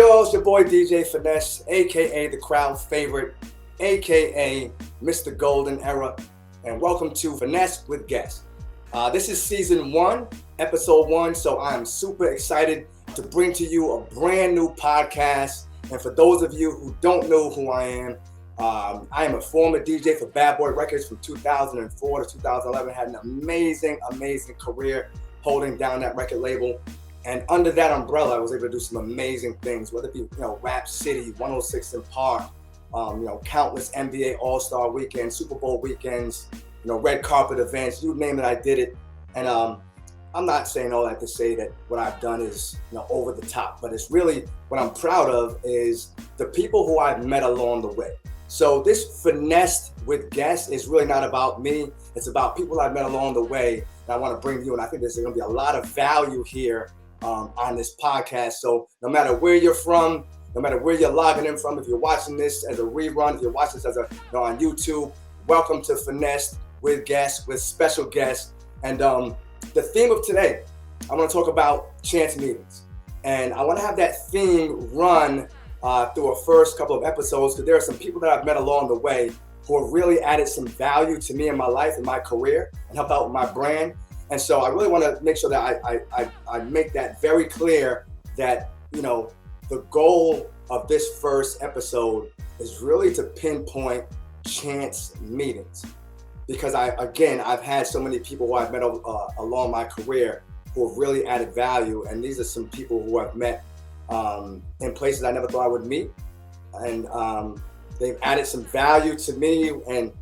Yo, it's your boy DJ Finessed, aka the crowd favorite, aka Mr. Golden Era, and welcome to Finessed with Guests. This is season 1, episode 1, so I'm super excited to bring to you a brand new podcast. And for those of you who don't know who I am a former DJ for Bad Boy Records from 2004 to 2011. Had an amazing career holding down that record label. And under that umbrella, I was able to do some amazing things, whether it be, Rap City, 106 in Park, countless NBA All-Star weekends, Super Bowl weekends, red carpet events, you name it, I did it. And I'm not saying all that to say that what I've done is, over the top, but it's really what I'm proud of is the people who I've met along the way. So this Finessed with Guests is really not about me. It's about people I've met along the way that I want to bring you. And I think there's going to be a lot of value here on this podcast. So no matter where you're from, no matter where you're logging in from, if you're watching this as a rerun, if you're watching this as on YouTube, welcome to Finessed with Guests, with special guests. And the theme of today, I want to talk about chance meetings. And I want to have that theme run through a first couple of episodes, because there are some people that I've met along the way who have really added some value to me in my life and my career and helped out with my brand. And so I really want to make sure that I make that very clear that, the goal of this first episode is really to pinpoint chance meetings. Because I've had so many people who I've met along my career who have really added value. And these are some people who I've met in places I never thought I would meet. And they've added some value to me, and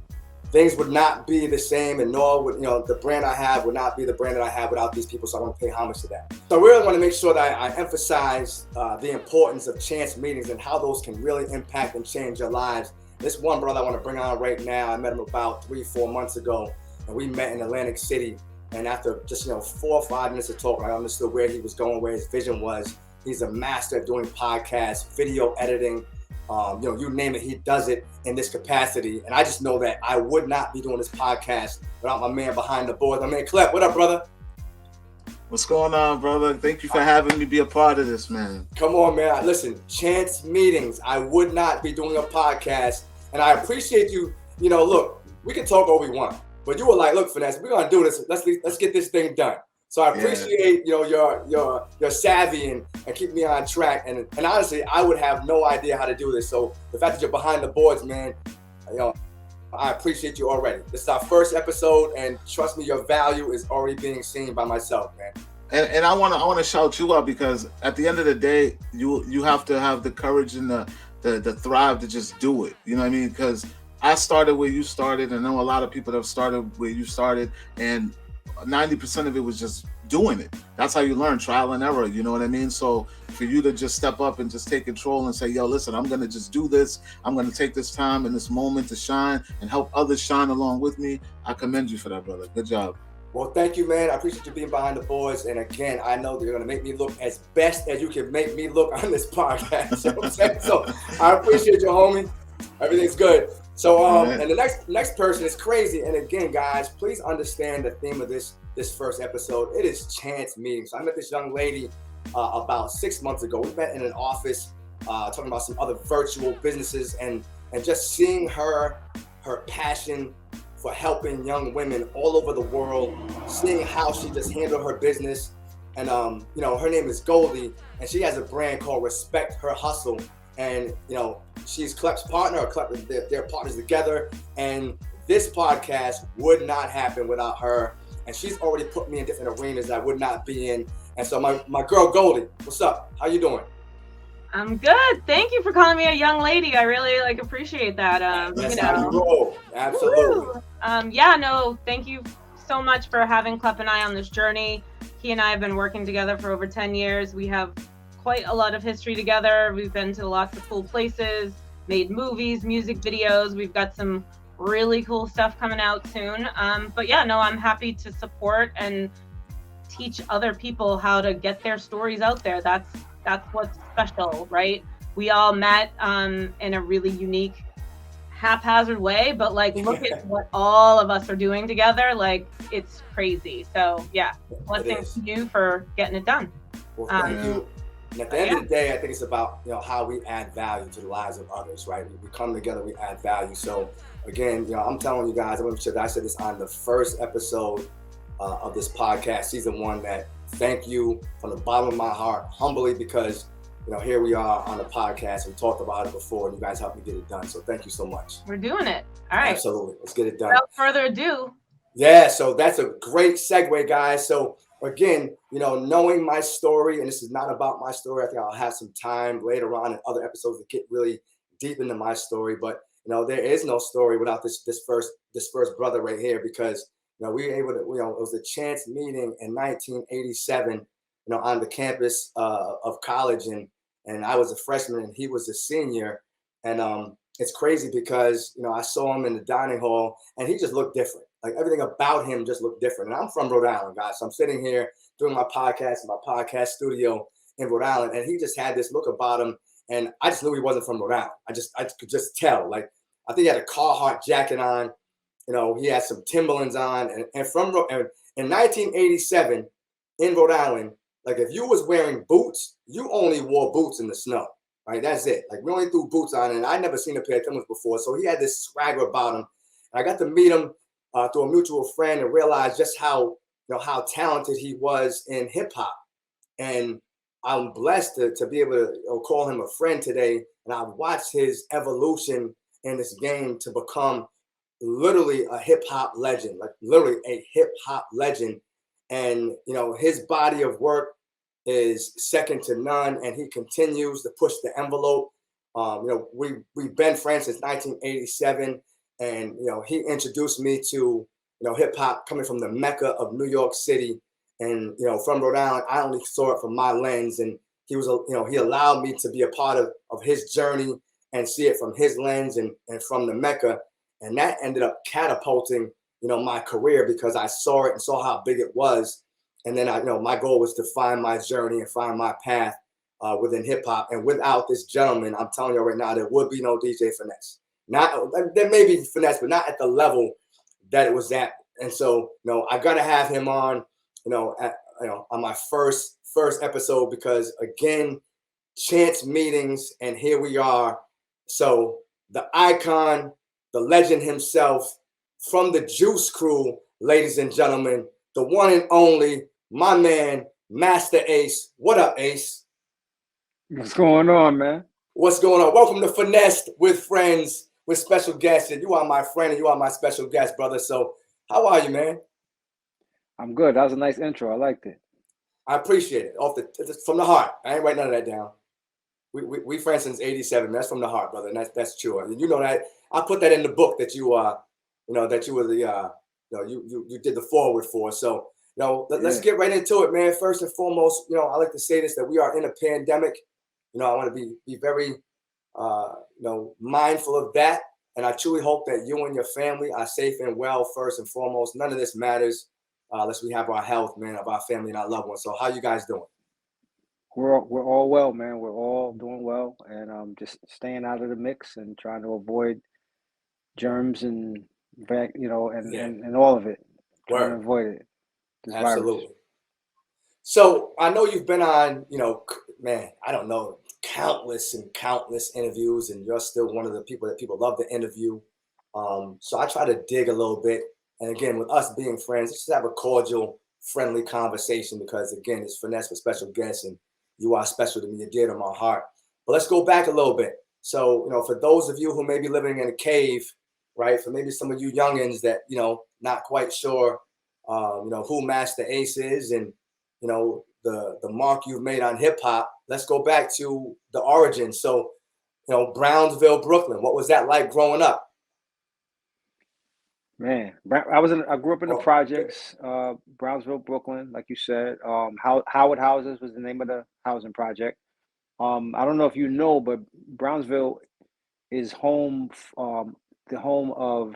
things would not be the same, and nor would, the brand I have would not be the brand that I have without these people. So I want to pay homage to that. So I really want to make sure that I emphasize the importance of chance meetings and how those can really impact and change your lives. This one brother I want to bring on right now, I met him about 3-4 months ago, and we met in Atlantic City. And after just 4 or 5 minutes of talk, I understood where he was going, where his vision was. He's a master at doing podcasts, video editing, you name it, he does it in this capacity. And I just know that I would not be doing this podcast without my man behind the board. My man Clep, what up, brother? What's going on, brother? Thank you for having me be a part of this, man. Come on, man. Listen, chance meetings. I would not be doing a podcast. And I appreciate you. Look, we can talk all we want, but you were like, look, Finesse, we're going to do this. Let's get this thing done. So I appreciate, your savvy and keep me on track. And honestly, I would have no idea how to do this. So the fact that you're behind the boards, man, I appreciate you already. This is our first episode, and trust me, your value is already being seen by myself, man. And I want to shout you out, because at the end of the day, you have to have the courage and the thrive to just do it. You know what I mean? Because I started where you started, and I know a lot of people that have started where you started, and 90% of it was just doing it. That's how you learn, trial and error, you know what I mean? So for you to just step up and just take control and say, yo, listen, I'm going to just do this. I'm going to take this time and this moment to shine and help others shine along with me. I commend you for that, brother. Good job. Well, thank you, man. I appreciate you being behind the boards. And again, I know that you're going to make me look as best as you can make me look on this podcast. You know what I'm saying? So I appreciate you, homie. Everything's good. So, and the next person is crazy. And again, guys, please understand the theme of this first episode. It is chance meetings. So I met this young lady about 6 months ago. We met in an office talking about some other virtual businesses, and just seeing her passion for helping young women all over the world, seeing how she just handled her business. And, her name is Goldie, and she has a brand called Respect Her Hustle. And, she's Clep's partner, or they're partners together. And this podcast would not happen without her. And she's already put me in different arenas that I would not be in. And so my girl Goldie, what's up? How you doing? I'm good. Thank you for calling me a young lady. I really appreciate that. That's how you roll. Absolutely. Thank you so much for having Clep and I on this journey. He and I have been working together for over 10 years. We have quite a lot of history together. We've been to lots of cool places, made movies, music videos. We've got some really cool stuff coming out soon. I'm happy to support and teach other people how to get their stories out there. That's what's special, right? We all met in a really unique, haphazard way, but look at what all of us are doing together. It's crazy. So blessings to you for getting it done. Well, thank you. And at the end of the day, I think it's about, how we add value to the lives of others, right? We come together, we add value. So again, I'm telling you guys, I said this on the first episode of this podcast, season 1, that thank you from the bottom of my heart, humbly, because here we are on the podcast. We talked about it before, and you guys helped me get it done. So thank you so much. We're doing it. All right. Absolutely. Let's get it done. Without further ado. Yeah, so that's a great segue, guys. So again, knowing my story, and this is not about my story. I think I'll have some time later on in other episodes to get really deep into my story. But there is no story without this first brother right here, because we were able to, it was a chance meeting in 1987, on the campus of college, and I was a freshman and he was a senior, and it's crazy because I saw him in the dining hall and he just looked different. Like everything about him just looked different. And I'm from Rhode Island, guys, so I'm sitting here doing my podcast in my podcast studio in Rhode Island, and he just had this look about him, and I just knew he wasn't from Rhode Island. I could just tell. Like, I think he had a Carhartt jacket on. He had some Timberlands on, and in 1987 in Rhode Island, like if you was wearing boots, you only wore boots in the snow, right? That's it. Like we only threw boots on, and I never seen a pair of Timberlands before, so he had this swagger about him. And I got to meet him through a mutual friend and realize just how talented he was in hip hop. And I'm blessed to be able to call him a friend today, and I've watched his evolution in this game to become literally a hip hop legend, like literally a hip hop legend. And his body of work is second to none, and he continues to push the envelope. We've been friends since 1987, and he introduced me to hip hop coming from the Mecca of New York City, and from Rhode Island. I only saw it from my lens, and he was he allowed me to be a part of his journey and see it from his lens and from the Mecca, and that ended up catapulting my career because I saw it and saw how big it was. And then my goal was to find my journey and find my path within hip hop. And without this gentleman, I'm telling you right now, there would be no DJ Finesse. Not there may be Finesse, but not at the level that it was at. And so I gotta have him on on my first episode, because again, chance meetings, and here we are. So the icon, the legend himself, from the Juice Crew, ladies and gentlemen, the one and only, my man, Masta Ace. What up, Ace? What's going on, man? What's going on? Welcome to Finessed with Friends, with special guests. And you are my friend and you are my special guest, brother. So how are you, man? I'm good. That was a nice intro. I liked it. I appreciate it. From the heart. I ain't writing none of that down. We friends since 87. That's from the heart, brother. And that's true. And you know that. I put that in the book that you that you were the you did the forward for. So let's get right into it, man. First and foremost, I like to say this, that we are in a pandemic. I want to be very mindful of that, and I truly hope that you and your family are safe and well. First and foremost, none of this matters unless we have our health, man, of our family and our loved ones. So how you guys doing? We're all well, man. We're all doing well, and just staying out of the mix and trying to avoid germs and and all of it. Trying to avoid it. Absolutely. Virus. So I know you've been on, man, I don't know, countless interviews, and you're still one of the people that people love to interview. So I try to dig a little bit. And again, with us being friends, let's just have a cordial, friendly conversation, because again, it's Finesse with special guests, and you are special to me. You're dear to my heart. But let's go back a little bit. So, for those of you who may be living in a cave, right? For maybe some of you youngins that, not quite sure, who Masta Ace is, and, the mark you've made on hip hop. Let's go back to the origin. So, Brownsville, Brooklyn. What was that like growing up? Man, I grew up in the projects, Brownsville, Brooklyn, like you said. Howard Houses was the name of the housing project. I don't know if you know, but Brownsville is the home of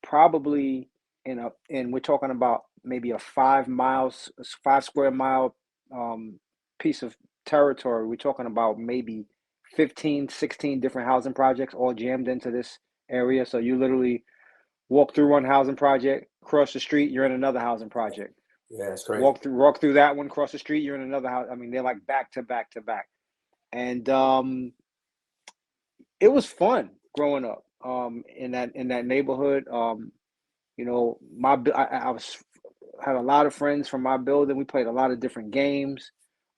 probably and we're talking about maybe a 5 square mile piece of territory. We're talking about maybe 15, 16 different housing projects all jammed into this area. So you literally walk through one housing project, cross the street, you're in another housing project. Yeah, it's crazy. Walk through that one, cross the street, you're in another house. I mean, they're like back to back to back. And it was fun growing up in that neighborhood. You know, I had a lot of friends from my building. We played a lot of different games.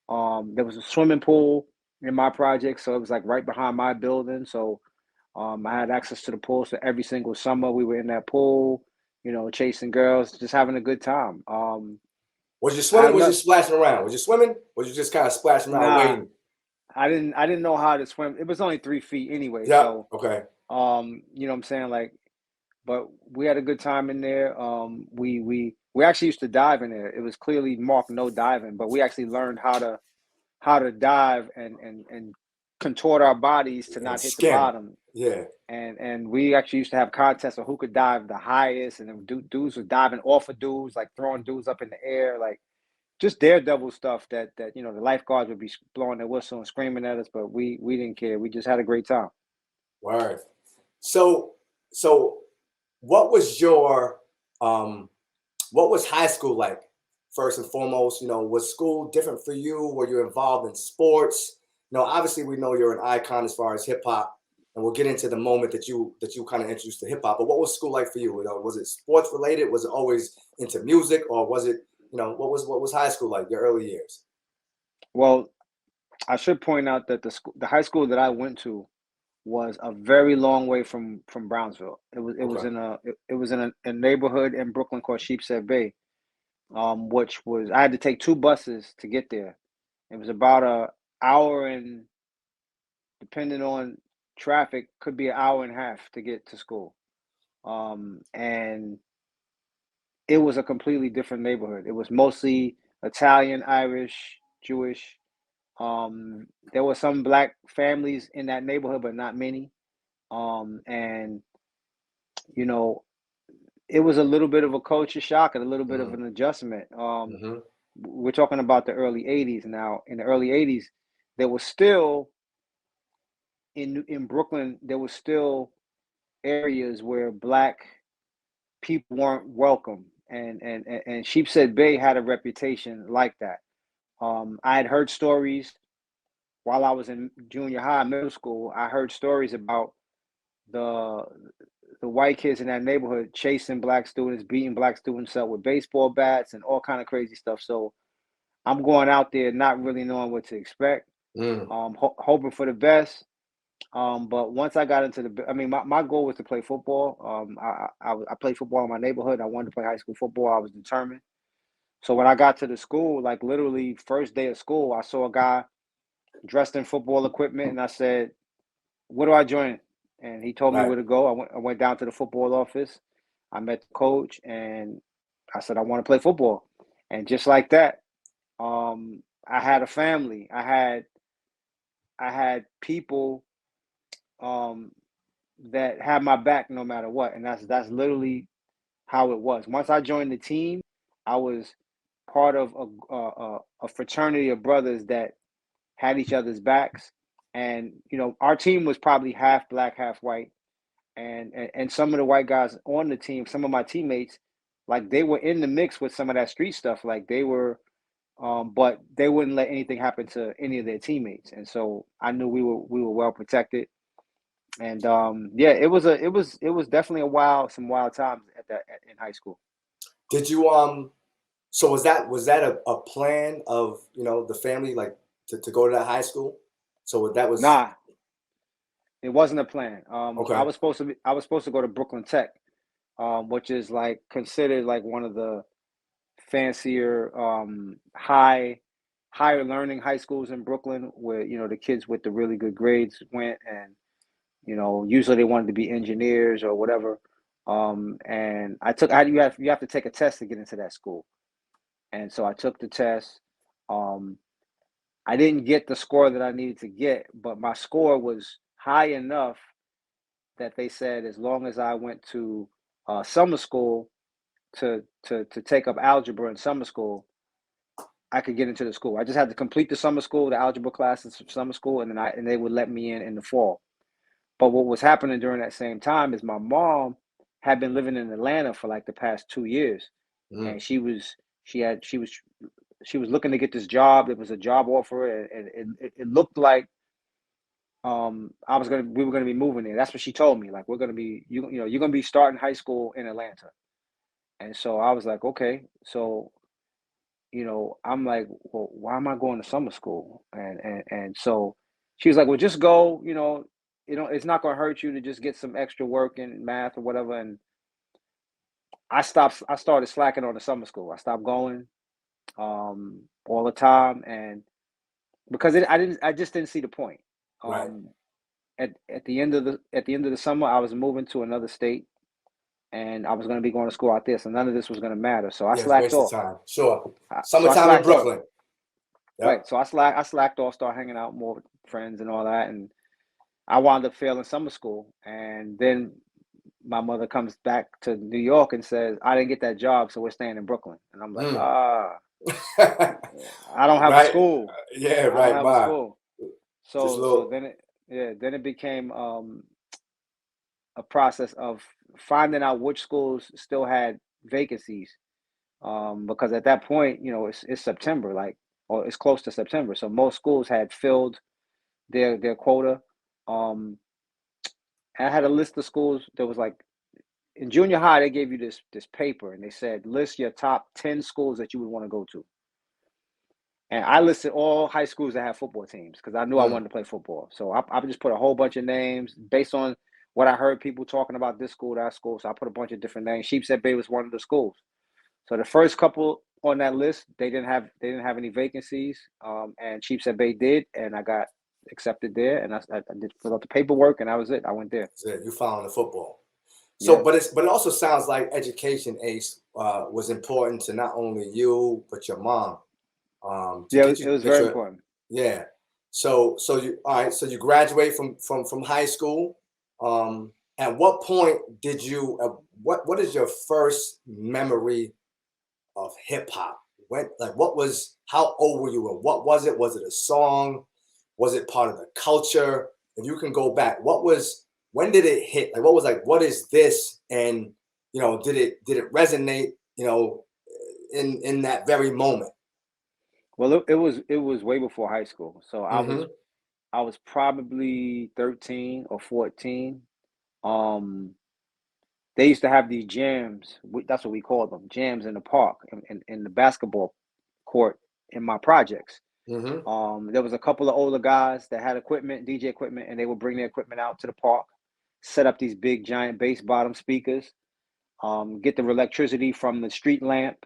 There was a swimming pool in my project, so it was like right behind my building. So I had access to the pool. So every single summer we were in that pool, you know, chasing girls, just having a good time. Was you I swimming? have Was you not, splashing around? Was you swimming? Was you just kind of splashing around nah, waiting? I didn't know how to swim. It was only 3 feet anyway. Yeah. So, Okay. you know what I'm saying? Like, but we had a good time in there. We actually used to dive in there. It was clearly marked no diving, but we actually learned how to dive and contort our bodies to And not hit the skim. bottom. Yeah. And we actually used to have contests of who could dive the highest, and then dudes were diving off of dudes, like throwing dudes up in the air, like just daredevil stuff that you know the lifeguards would be blowing their whistle and screaming at us, but we didn't care. We just had a great time. Word. So so what was your um what was high school like? First and foremost, you know, was school different for you? Were you involved in sports? You know, obviously we know you're an icon as far as hip hop, and we'll get into the moment that you kind of introduced to hip hop. But what was school like for you? You know, was it sports related? Was it always into music, or was it, you know, what was high school like? Your early years? Well, I should point out that the high school that I went to was a very long way from Brownsville. It was Okay. in it was in a neighborhood in Brooklyn called Sheepshead Bay, which was I had to take two buses to get there. It was about a hour and depending on traffic, could be an hour and a half to get to school. And it was a completely different neighborhood. It was mostly Italian, Irish, Jewish. There were some black families in that neighborhood, but not many. And you know, it was a little bit of a culture shock and a little bit of Mm-hmm. an adjustment. Mm-hmm. We're talking about the early '80s now. In the early '80s, there was still in Brooklyn. There was still areas where black people weren't welcome, and Sheepshead Bay had a reputation like that. I had heard stories while I was in junior high, middle school. I heard stories about the the white kids in that neighborhood chasing black students, beating black students up with baseball bats and all kind of crazy stuff. So I'm going out there not really knowing what to expect, Mm. hoping for the best. But once I got into I mean, my goal was to play football. I played football in my neighborhood. I wanted to play high school football. I was determined. So when I got to the school, like literally first day of school, I saw a guy dressed in football equipment, and I said, "Where do I join?" And he told me Right. where to go. I went down to the football office. I met the coach, and I said, "I want to play football." And just like that, I had a family. I had people um, that had my back no matter what, and that's literally how it was. Once I joined the team, I was part of a fraternity of brothers that had each other's backs, and you know our team was probably half black, half white, and some of the white guys on the team, some of my teammates, like they were in the mix with some of that street stuff, like they were. But they wouldn't let anything happen to any of their teammates, and so I knew we were well protected. And yeah, it was definitely some wild times in high school. Did you so was that a plan of, you know, the family, like to go to that high school? So that was Nah, it wasn't a plan. okay. I was supposed to go to Brooklyn Tech, which is like considered like one of the fancier higher learning high schools in Brooklyn, where you know the kids with the really good grades went, and you know usually they wanted to be engineers or whatever. And you have to take a test to get into that school, and so I took the test. Um, I didn't get the score that I needed to get, but my score was high enough that they said as long as I went to summer school to take up algebra in summer school, I could get into the school. I just had to complete the summer school, the algebra classes for summer school, and then they would let me in the fall. But what was happening during that same time is my mom had been living in Atlanta for like the past 2 years, Mm. and she was looking to get this job. It was a job offer, and it looked like we were gonna be moving there. That's what she told me. Like, we're gonna be, you're gonna be starting high school in Atlanta. And so I was like, okay. So, I'm like, well, why am I going to summer school? And so she was like, well, just go, it's not gonna hurt you to just get some extra work in math or whatever. And I started slacking on the summer school. I stopped going all the time, and because I just didn't see the point. Right. At the end of the summer, I was moving to another state, and I was going to be going to school out there, so none of this was going to matter. So I Yeah, it's slacked waste of off. time. Sure. So I Summertime in slacked off. Brooklyn. Yep. Right. So I slacked off, started hanging out more with friends and all that, and I wound up failing summer school. And then my mother comes back to New York and says, I didn't get that job, so we're staying in Brooklyn. And I'm like, I don't have a school. Yeah, right. I don't have a school. Just So then it became a process of finding out which schools still had vacancies. Because at that point, it's September, or it's close to September. So most schools had filled their quota. And I had a list of schools that was like, in junior high, they gave you this paper, and they said, list your top 10 schools that you would want to go to. And I listed all high schools that have football teams because I knew I wanted to play football. So I just put a whole bunch of names based on what I heard people talking about this school, that school. So I put a bunch of different names. Sheepshead Bay was one of the schools. So the first couple on that list, they didn't have any vacancies, and Sheepshead Bay did, and I got accepted there, and I did fill out the paperwork, and that was it. I went there. That's it. You found the football. So, Yeah. but it also sounds like education, Ace, was important to not only you but your mom. It was very important. Yeah. So you graduate from high school. At what point did you? What is your first memory of hip hop? How old were you, and what was it? Was it a song? Was it part of the culture? If you can go back, when did it hit? Like, what was like, what is this? And did it resonate? In that very moment. Well, it was way before high school. So I was probably 13 or 14. They used to have these jams. That's what we called them, jams in the park, in the basketball court in my projects. There was a couple of older guys that had equipment, DJ equipment, and they would bring their equipment out to the park, set up these big giant bass bottom speakers, get the electricity from the street lamp,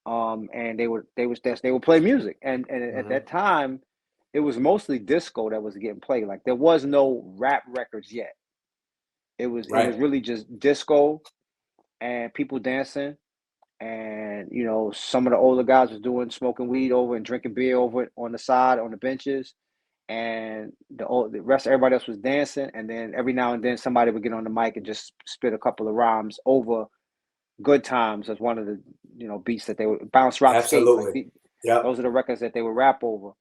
and they would play music. And at that time, it was mostly disco that was getting played. Like, there was no rap records yet. It was really just disco and people dancing, and some of the older guys was smoking weed over and drinking beer over it on the side on the benches, and the rest of everybody else was dancing. And then every now and then somebody would get on the mic and just spit a couple of rhymes over Good Times as one of the beats that they would bounce rock. Absolutely. Skates. Those are the records that they would rap over.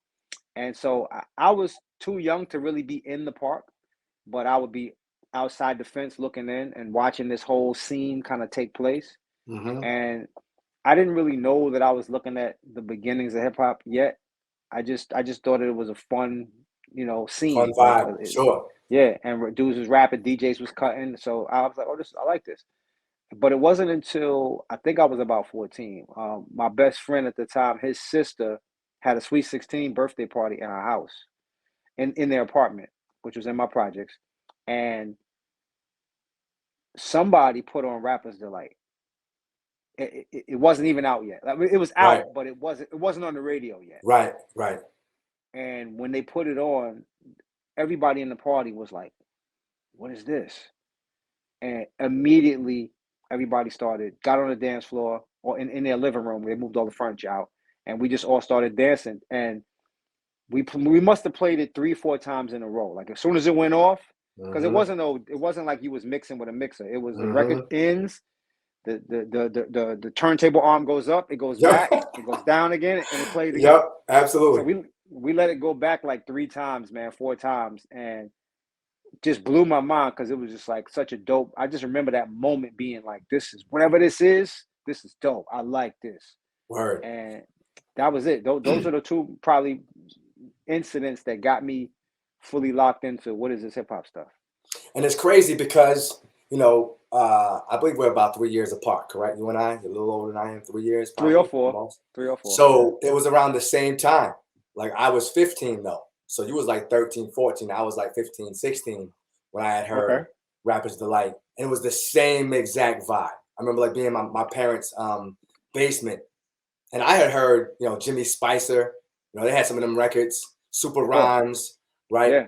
And so I was too young to really be in the park, but I would be outside the fence looking in and watching this whole scene kind of take place. And I didn't really know that I was looking at the beginnings of hip hop yet. I just thought it was a fun, scene. Fun vibe, sure. Yeah, and dudes was rapping, DJs was cutting. So I was like, oh, I like this. But it wasn't until I think I was about 14. My best friend at the time, his sister had a Sweet 16 birthday party in our house, in their apartment, which was in my projects. And somebody put on Rapper's Delight. It wasn't even out yet. I mean, it was out, but it wasn't on the radio yet. Right. And when they put it on, everybody in the party was like, "What is this?" And immediately, everybody got on the dance floor or in their living room. They moved all the furniture out, and we just all started dancing. And we must have played it 3-4 times in a row. Like, as soon as it went off, because it wasn't like you was mixing with a mixer. It was the record ends, the turntable arm goes up, it goes back, it goes down again, and it plays again. Yep, absolutely. So we let it go back like 3 times, man, 4 times, and just blew my mind because it was just like such a dope. I just remember that moment being like, this is whatever this is dope. I like this. Word. And that was it. Those are the 2 probably incidents that got me fully locked into what is this hip hop stuff. And it's crazy because, you know, I believe we're about 3 years apart, correct? You and I, you're a little older than I am, 3 years, probably, 3 or 4, almost. 3 or 4. So it was around the same time. Like I was 15 though. So you was like 13, 14. I was like 15, 16 when I had heard Rapper's Delight. And it was the same exact vibe. I remember like being in my parents' basement. And I had heard, you know, Jimmy Spicer. You know, they had some of them records, Super Rhymes, right? Yeah.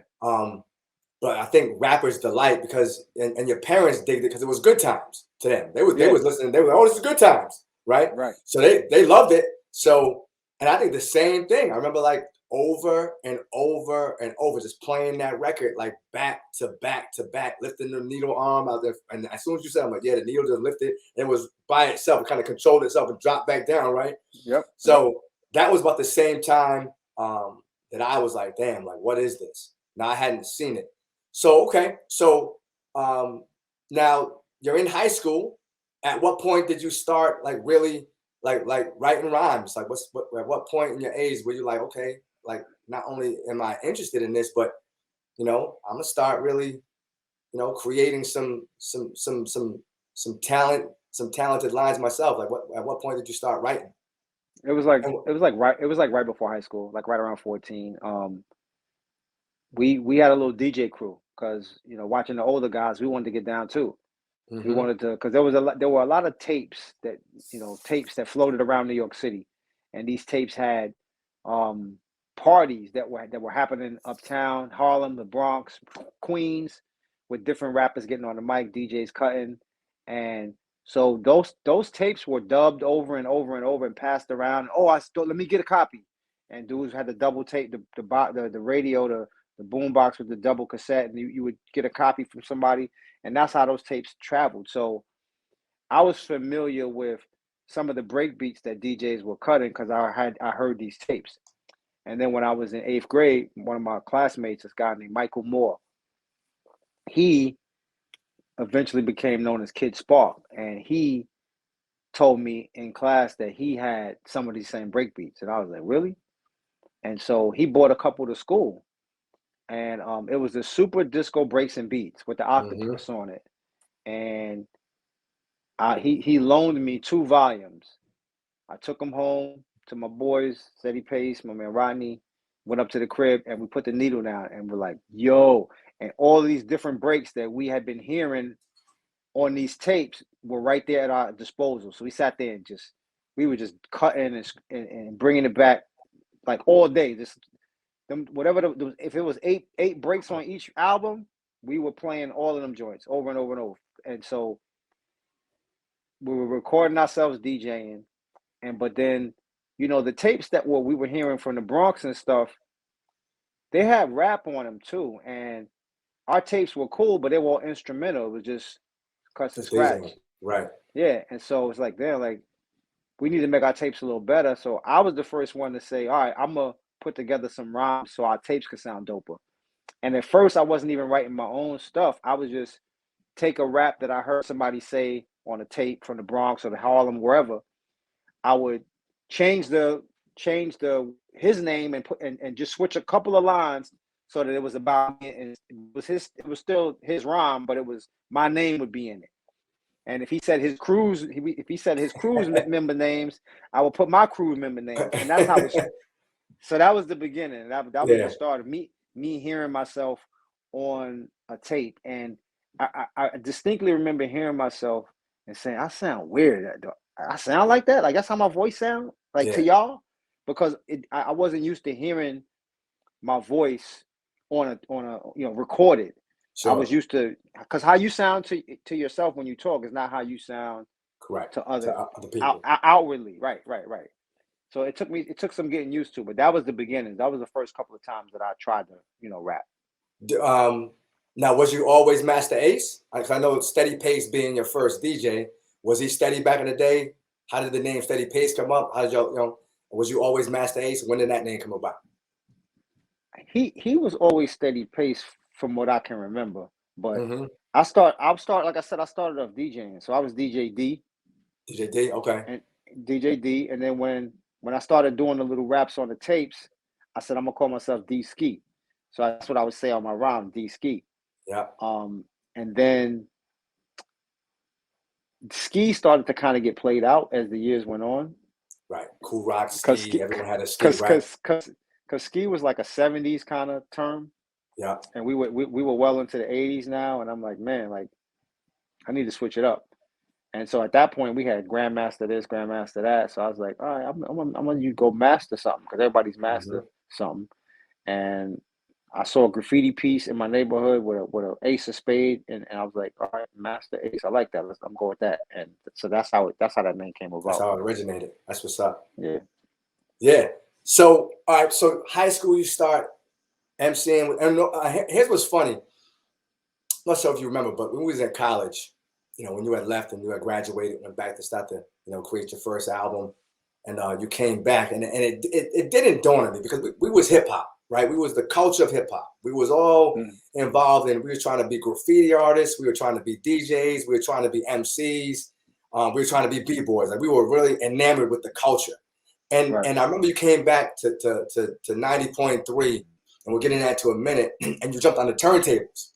But I think Rapper's Delight because and your parents digged it because it was good times to them. They was listening. They were, oh, this is good times, right? Right. So they loved it. So, and I think the same thing. I remember like over and over and over, just playing that record like back to back to back, lifting the needle arm out there. And as soon as you said, I'm like, yeah, the needle just lifted. It was by itself, it kind of controlled itself and dropped back down, right? Yep. So that was about the same time that I was like, damn, like what is this? Now I hadn't seen it. So okay, so now you're in high school. At what point did you start like really like writing rhymes? Like at what point in your age were you like, okay, like not only am I interested in this, but you know, I'm gonna start really, you know, creating some talented lines myself. Like at what point did you start writing? It was like right before high school, like right around 14. We had a little DJ crew because, you know, watching the older guys, we wanted to get down too. We wanted to, because there were a lot of tapes that floated around New York City, and these tapes had parties that were happening uptown, Harlem, the Bronx, Queens, with different rappers getting on the mic, DJs cutting, and so those tapes were dubbed over and over and over and passed around. Oh, let me get a copy, and dudes had the double tape, the radio, the boombox with the double cassette, and you would get a copy from somebody, and that's how those tapes traveled. So I was familiar with some of the break beats that DJs were cutting because I heard these tapes. And then when I was in 8th grade, one of my classmates, this guy named Michael Moore, he eventually became known as Kid Spark, and he told me in class that he had some of these same break beats, and I was like, really? And so he brought a couple to school. And it was the Super Disco Breaks and Beats with the octopus on it, and he loaned me 2 volumes. I took them home to my boys, Steady Pace, my man Rodney, went up to the crib, and we put the needle down, and we're like, yo, and all these different breaks that we had been hearing on these tapes were right there at our disposal. So we sat there and we were just cutting and bringing it back like all day, just whatever if it was eight breaks on each album, we were playing all of them joints over and over and over. And so we were recording ourselves DJing, but then, you know, the tapes that we were hearing from the Bronx and stuff, they had rap on them too, and our tapes were cool, but they were all instrumental. It was just cuts and scratch, right? Yeah, and so it's like we need to make our tapes a little better. So I was the first one to say, all right, I'm gonna put together some rhymes so our tapes could sound doper. And at first I wasn't even writing my own stuff. I would just take a rap that I heard somebody say on a tape from the Bronx or the Harlem, wherever. I would change his name and just switch a couple of lines so that it was about me, and it was still his rhyme, but it was my name would be in it. And if he said his crew's member names, I would put my crew member names, and that's how it. So that was the beginning. That was the start of me hearing myself on a tape, and I distinctly remember hearing myself and saying, "I sound weird. I sound like that. Like that's how my voice sound like to y'all," because I wasn't used to hearing my voice on a recorded. Sure. I was used to, because how you sound to yourself when you talk is not how you sound to other people outwardly. Right. So it took some getting used to, but that was the beginning. That was the first couple of times that I tried to, rap. Now, was you always Masta Ace? I know Steady Pace being your first DJ. Was he steady back in the day? How did the name Steady Pace come up? How did y'all, was you always Masta Ace? When did that name come about? He was always Steady Pace from what I can remember. But I'll start like I said, I started off DJing. So I was DJ D. DJ D, okay. And DJ D. And then when I started doing the little raps on the tapes, I said I'm gonna call myself D Ski. So that's what I would say on my rhyme, D ski. Yeah. And then ski started to kind of get played out as the years went on. Right. Cool rock ski. Everyone had a ski, Cause, right? Because ski was like a 70s kind of term. Yeah. And we were well into the 80s now. And I'm like, man, like, I need to switch it up. And so at that point, we had Grandmaster this, Grandmaster that. So I was like, all right, I'm gonna you go master something because everybody's master something. And I saw a graffiti piece in my neighborhood with a ace of spade, and I was like, all right, Masta Ace, I like that. I'm going with that. And so that's how that name came about. That's how it originated. That's what's up. Yeah. Yeah. So all right. So high school, you start MCing. And here's what's funny. I'm not sure if you remember, but when we was in college, you know, when you had left and you had graduated, went back to start to, you know, create your first album, and you came back, and it didn't dawn on me because we was hip hop, right? We was the culture of hip hop. We was all involved in. We were trying to be graffiti artists. We were trying to be DJs. We were trying to be MCs. We were trying to be b-boys. Like we were really enamored with the culture. And I remember you came back to 90.3, and we'll get into that to a minute. And you jumped on the turntables.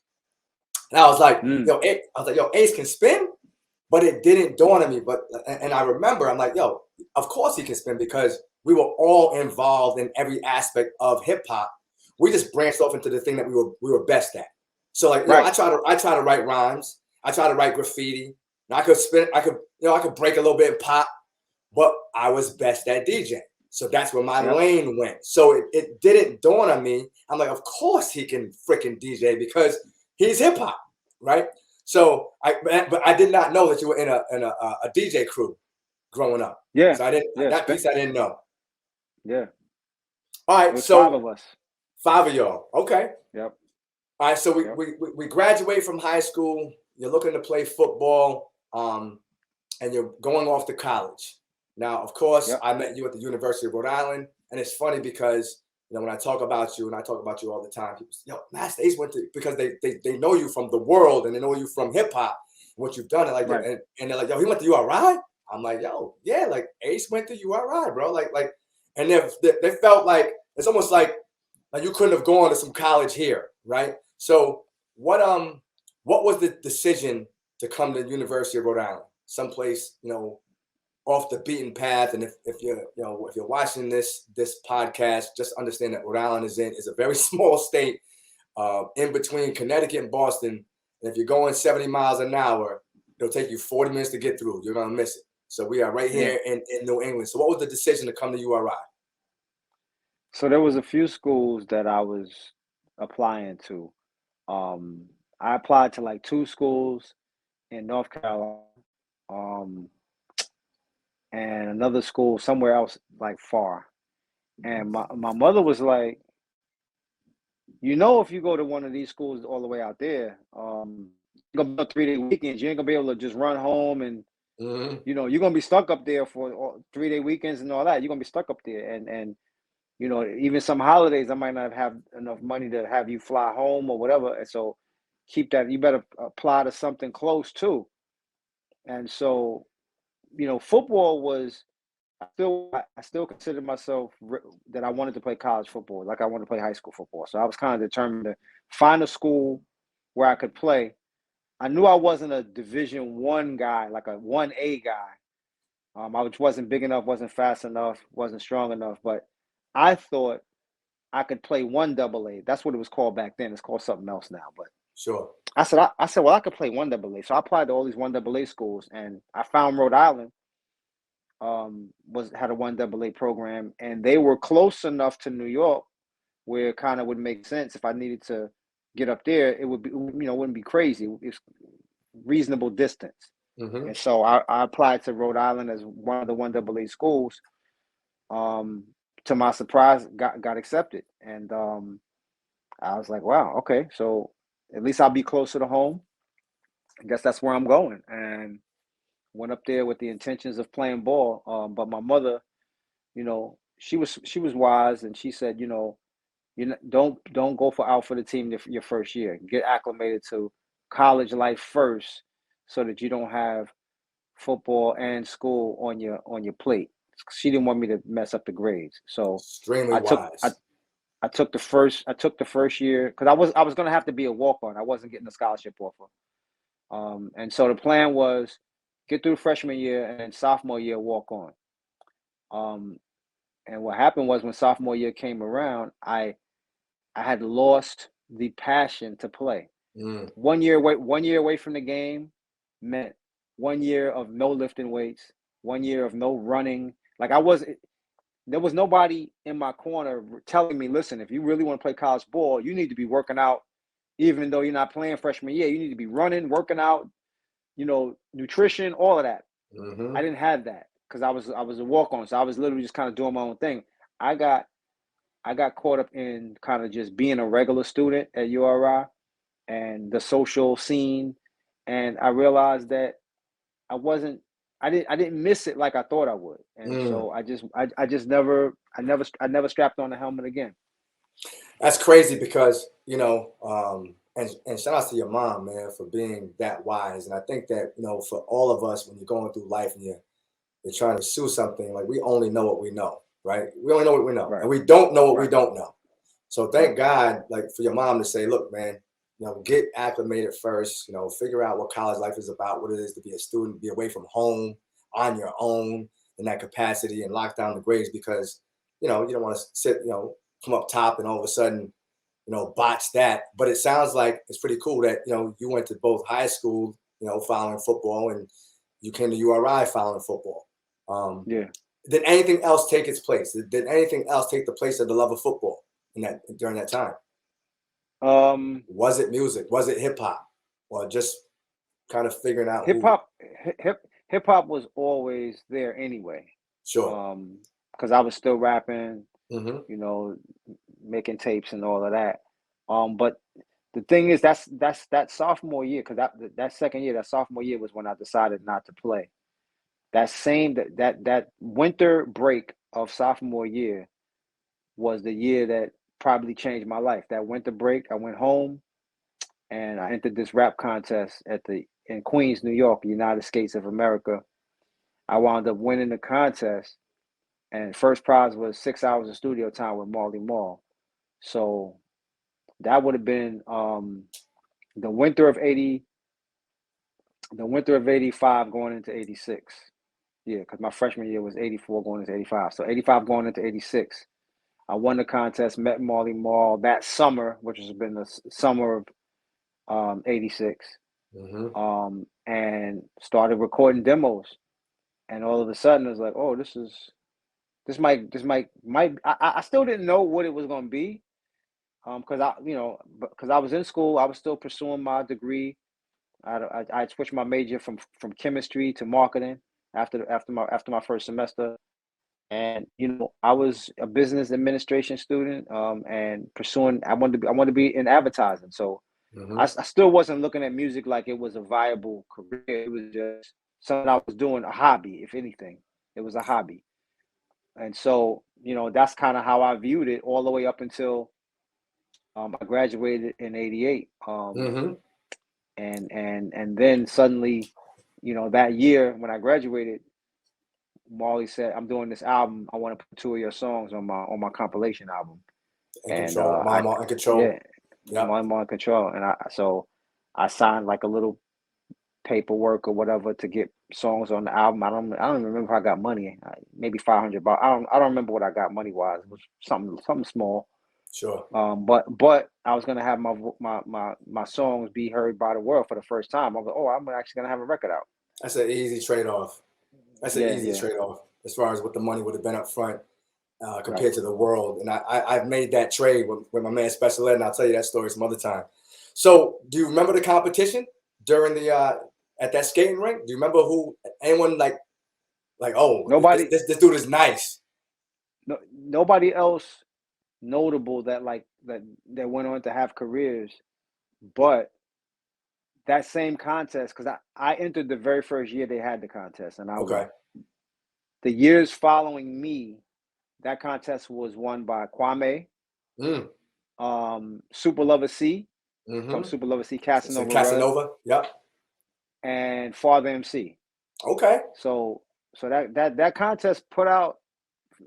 And I was like, yo, Ace can spin, but it didn't dawn on me. And I remember, I'm like, yo, of course he can spin because we were all involved in every aspect of hip hop. We just branched off into the thing that we were best at. So like, you know, I try to write rhymes. I try to write graffiti. And I could spin. I could break a little bit of pop, but I was best at DJ. So that's where my lane went. So it didn't dawn on me. I'm like, of course he can freaking DJ because he's hip hop, right? So but I did not know that you were in a DJ crew growing up. Yeah. So I didn't that piece I didn't know. Yeah. All right. So 5 of us. 5 of y'all. Okay. Yep. All right. So we graduate from high school. You're looking to play football, and you're going off to college. Now, of course, I met you at the University of Rhode Island, and it's funny because, you know, when I talk about you, and I talk about you all the time, people say, yo, Masta Ace went to, because they know you from the world and they know you from hip hop, what you've done. And like, and they're like, yo, he went to URI? I'm like, yo, yeah, like Ace went to URI, bro. Like, and they felt like, it's almost like you couldn't have gone to some college here, right? So what was the decision to come to the University of Rhode Island? Someplace, you know, off the beaten path. And if you're watching this podcast, just understand that Rhode Island is a very small state, in between Connecticut and Boston. And if you're going 70 miles an hour, it'll take you 40 minutes to get through. You're gonna miss it. So we are right here in New England. So what was the decision to come to URI? So there was a few schools that I was applying to. I applied to like 2 schools in North Carolina. And another school somewhere else, like far. And my mother was like, you know, if you go to one of these schools all the way out there, you're gonna be on 3-day weekends. You ain't gonna be able to just run home, and you know, you're gonna be stuck up there for 3-day weekends and all that. You're gonna be stuck up there, and you know, even some holidays, I might not have enough money to have you fly home or whatever. And so keep that. You better apply to something close too. And so, you know, football was, I still considered myself that I wanted to play college football, like I wanted to play high school football. So I was kind of determined to find a school where I could play. I knew I wasn't a Division I guy, like a 1A guy. I wasn't big enough, wasn't fast enough, wasn't strong enough, but I thought I could play 1AA. That's what it was called back then. It's called something else now, but sure. I said, well, I could play 1AA. So I applied to all these 1AA schools, and I found Rhode Island had a 1AA program, and they were close enough to New York where it kind of would make sense. If I needed to get up there, it would be, you know, wouldn't be crazy. It's reasonable distance. And so I applied to Rhode Island as one of the 1AA schools. To my surprise, got accepted. And I was like, wow, okay, so at least I'll be closer to home. I guess that's where I'm going. And went up there with the intentions of playing ball. But my mother, you know, she was wise, and she said, you know, don't go out for the team your first year. Get acclimated to college life first, so that you don't have football and school on your plate. She didn't want me to mess up the grades. So extremely wise. I took the first year because I was going to have to be a walk-on. I wasn't getting a scholarship offer. And so the plan was get through freshman year and then sophomore year walk on. And what happened was when sophomore year came around, I had lost the passion to play. 1 year away from the game meant 1 year of no lifting weights, 1 year of no running. Like there was nobody in my corner telling me, listen, if you really want to play college ball, you need to be working out, even though you're not playing freshman year. You need to be running, working out, nutrition, all of that. I didn't have that because I was a walk-on, so I was literally just kind of doing my own thing. I got caught up in kind of just being a regular student at URI and the social scene, and I realized that I didn't miss it like I thought I would, and so I never strapped on the helmet again. That's crazy because and shout out to your mom, man, for being that wise. And I think that for all of us, when you're going through life and you're trying to pursue something, like we only know what we know, right? We only know what we know, and we don't know what we don't know. So thank God, like for your mom to say, look, man, get acclimated first, figure out what college life is about, what it is to be a student, be away from home on your own in that capacity and lock down the grades because, you don't want to sit, come up top and all of a sudden, botch that. But it sounds like it's pretty cool that, you went to both high school, following football, and you came to URI following football. Did anything else take its place? Did anything else take the place of the love of football during that time? Was it music? Was it hip hop? Or just kind of figuring out hip hop was always there anyway. Sure. Because I was still rapping, making tapes and all of that. But the thing is, that's that sophomore year, because that sophomore year was when I decided not to play. That winter break of sophomore year was the year that probably changed my life. That winter break, I went home and I entered this rap contest in Queens, New York, United States of America. I wound up winning the contest, and first prize was 6 hours of studio time with Marley Marl. So that would have been the winter of 85 going into 86. Yeah, because my freshman year was 84 going into 85. So 85 going into 86. I won the contest, met Marley Marl that summer, which has been the summer of 86, and started recording demos. And all of a sudden, it was like, oh, this might. I still didn't know what it was going to be, because I was in school, I was still pursuing my degree. I switched my major from chemistry to marketing after my first semester. And I was a business administration student, and pursuing. I wanted to be in advertising. So I still wasn't looking at music like it was a viable career. It was just something I was doing, a hobby. If anything, it was a hobby. And so that's kind of how I viewed it all the way up until I graduated in '88. And then suddenly, that year when I graduated, Marley said, "I'm doing this album. I want to put 2 of your songs on my compilation album." Mama in Control. Yeah, Mama in Control. And I signed like a little paperwork or whatever to get songs on the album. I don't even remember if I got money. Maybe $500. I don't remember what I got money wise. It was something small. Sure. But I was gonna have my songs be heard by the world for the first time. I was like, oh, I'm actually gonna have a record out. That's an easy trade-off. Trade-off as far as what the money would have been up front compared to the world. And I've made that trade with my man Special Ed, and I'll tell you that story some other time. So do you remember the competition during the at that skating rink? Do you remember anyone like oh, nobody, this dude is nice? No, nobody else notable that went on to have careers, but that same contest, because I entered the very first year they had the contest, and the years following me, that contest was won by Kwame, Super Lover C, from Super Lover C, Casanova, yep, and Father MC. Okay. So that contest put out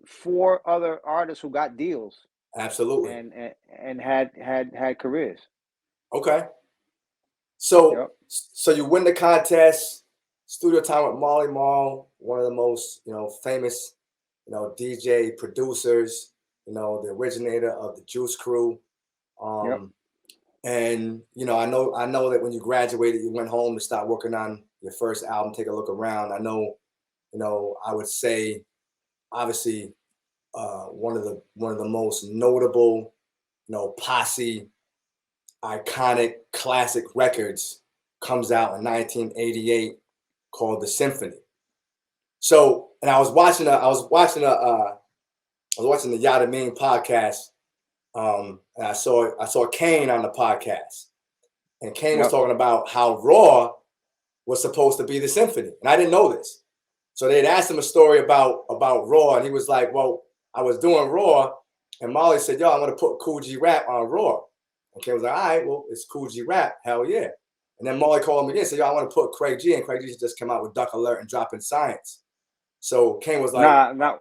4 other artists who got deals. Absolutely. and had careers. Okay. So Yep. so you win the contest, studio time with Marley Marl, one of the most, famous, DJ producers, the originator of the Juice Crew. Yep. And I know that when you graduated, you went home to start working on your first album, Take a Look Around. I know, I would say obviously one of the most notable, posse iconic classic records comes out in 1988 called The Symphony. So, and I was watching the Yada Mean podcast, and I saw Kane on the podcast, and Kane was Yep. talking about how Raw was supposed to be the symphony, and I didn't know this. So they had asked him a story about Raw, and he was like, "Well, I was doing Raw, and Molly said, yo, I'm gonna put Cool G Rap on Raw." And Kane was like, "All right, well, it's Cool G Rap, hell yeah." And then Molly called him again, said, "Yo, I want to put Craig G," and Craig G just came out with Duck Alert and Dropping Science. So Kane was like, Nah.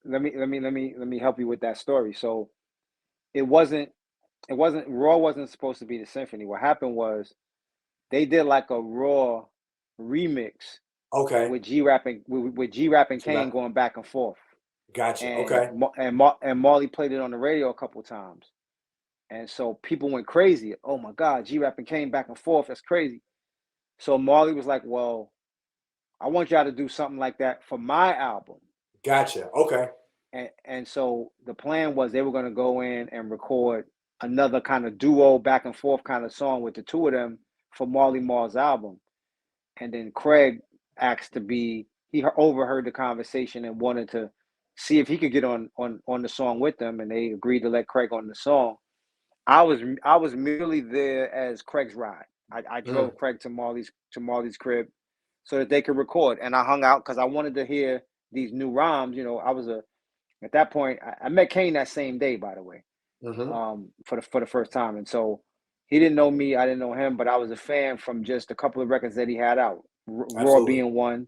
Let me help you with that story. So it wasn't Raw wasn't supposed to be the symphony. What happened was they did like a Raw remix "Okay, with G Rap and Kane going back and forth. gotcha, And okay, and Marley played it on the radio a couple times. And so people went crazy. Oh my God, G Rap and Kane back and forth. That's crazy. So Marley was like, well, I want y'all to do something like that for my album. gotcha, okay, And so the plan was they were going to go in and record another kind of duo back and forth kind of song with the two of them for Marley Marl's album. And then Craig asked to be, he overheard the conversation and wanted to see if he could get on the song with them, and they agreed to let Craig on the song. I was merely there as Craig's ride. I drove Craig to Marley's crib so that they could record, and I hung out because I wanted to hear these new rhymes. At that point I met Kane that same day, by the way, for the first time, and so he didn't know me, I didn't know him, but I was a fan from just a couple of records that he had out. Raw being one,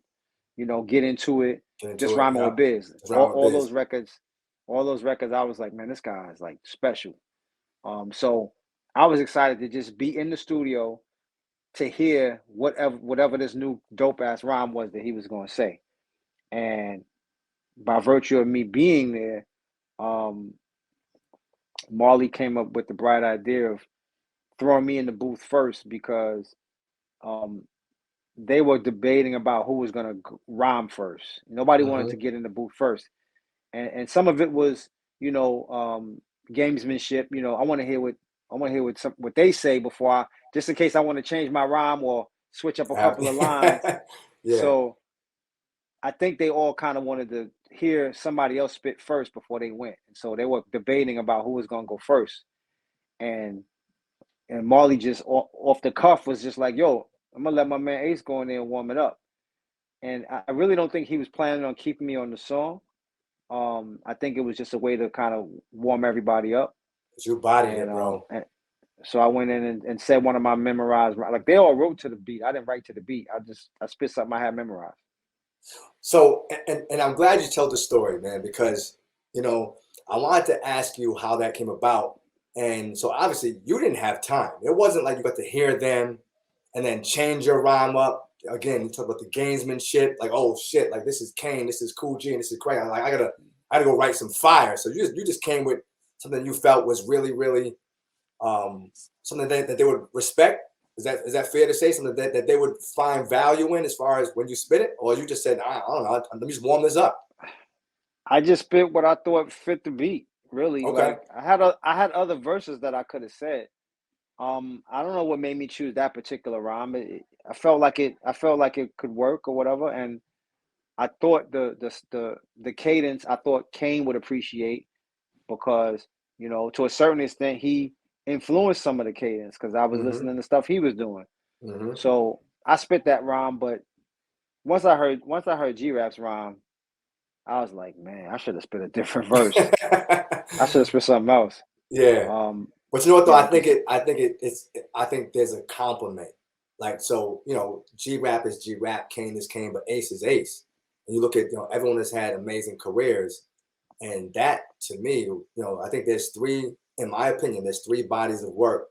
Get Into It, just rhyming with Biz. All those records, I was like, man, this guy is like special. So I was excited to just be in the studio to hear whatever this new dope ass rhyme was that he was going to say. And by virtue of me being there, Marley came up with the bright idea of throwing me in the booth first because they were debating about who was going to rhyme first. Nobody wanted to get in the booth first. And some of it was, gamesmanship. I want to hear what they say before just in case I want to change my rhyme or switch up a couple of lines. Yeah. So I think they all kind of wanted to hear somebody else spit first before they went. And so they were debating about who was going to go first. And Marley just off the cuff was just like, yo, I'm going to let my man Ace go in there and warm it up. And I really don't think he was planning on keeping me on the song. I think it was just a way to kind of warm everybody up. You bodied it, bro. So I went in and said one of my memorized, like they all wrote to the beat. I didn't write to the beat. I spit something I had memorized. So, and I'm glad you told the story, man, because, I wanted to ask you how that came about. And so obviously you didn't have time. It wasn't like you got to hear them and then change your rhyme up. Again, you talk about the gamesmanship, like, oh shit, like this is Kane, this is Cool G, and this is Craig. I'm like, I gotta go write some fire. So you just came with something you felt was really, really something that they would respect. Is that fair to say? Something that they would find value in as far as when you spit it? Or you just said, I don't know, let me just warm this up? I just spit what I thought fit the beat, really. Okay. Like I had other verses that I could have said. I don't know what made me choose that particular rhyme. I felt like it could work or whatever, and I thought the cadence I thought Kane would appreciate because to a certain extent he influenced some of the cadence because I was listening to stuff he was doing. So I spit that rhyme, but once I heard G-Rap's rhyme, I was like, man, I should have spit a different verse. I should have spit something else. Yeah. But you know what though? I think there's a compliment. Like, so, G-Rap is G-Rap, Kane is Kane, but Ace is Ace. And you look at, everyone has had amazing careers. And that, to me, you know, I think there's three, in my opinion, there's three bodies of work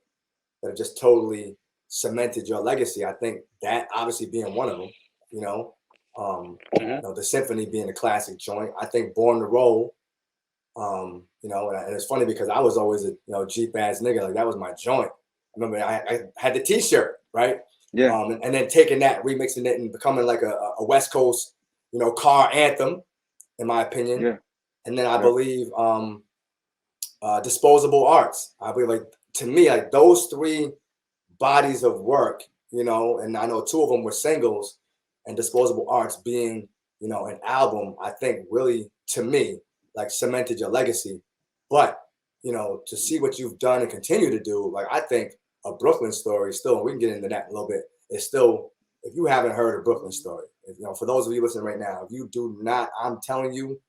that have just totally cemented your legacy. I think that obviously being one of them, you know, you know, the symphony being a classic joint. I think Born to Roll, you know, and it's funny because I was always a, you know, Jeep ass nigga. Like that was my joint. I remember I had the T-shirt, right? Yeah. And then taking that, remixing it, and becoming like a West Coast, you know, car anthem, in my opinion. Yeah. And then I believe Disposable Arts. I believe, like, to me, like those three bodies of work, you know, and I know two of them were singles, and Disposable Arts being, you know, an album, I think really, to me, like cemented your legacy. But, you know, to see what you've done and continue to do, like I think a Brooklyn Story still, and we can get into that in a little bit, is still, if you haven't heard a Brooklyn Story, if, you know, for those of you listening right now, if you do not, I'm telling you,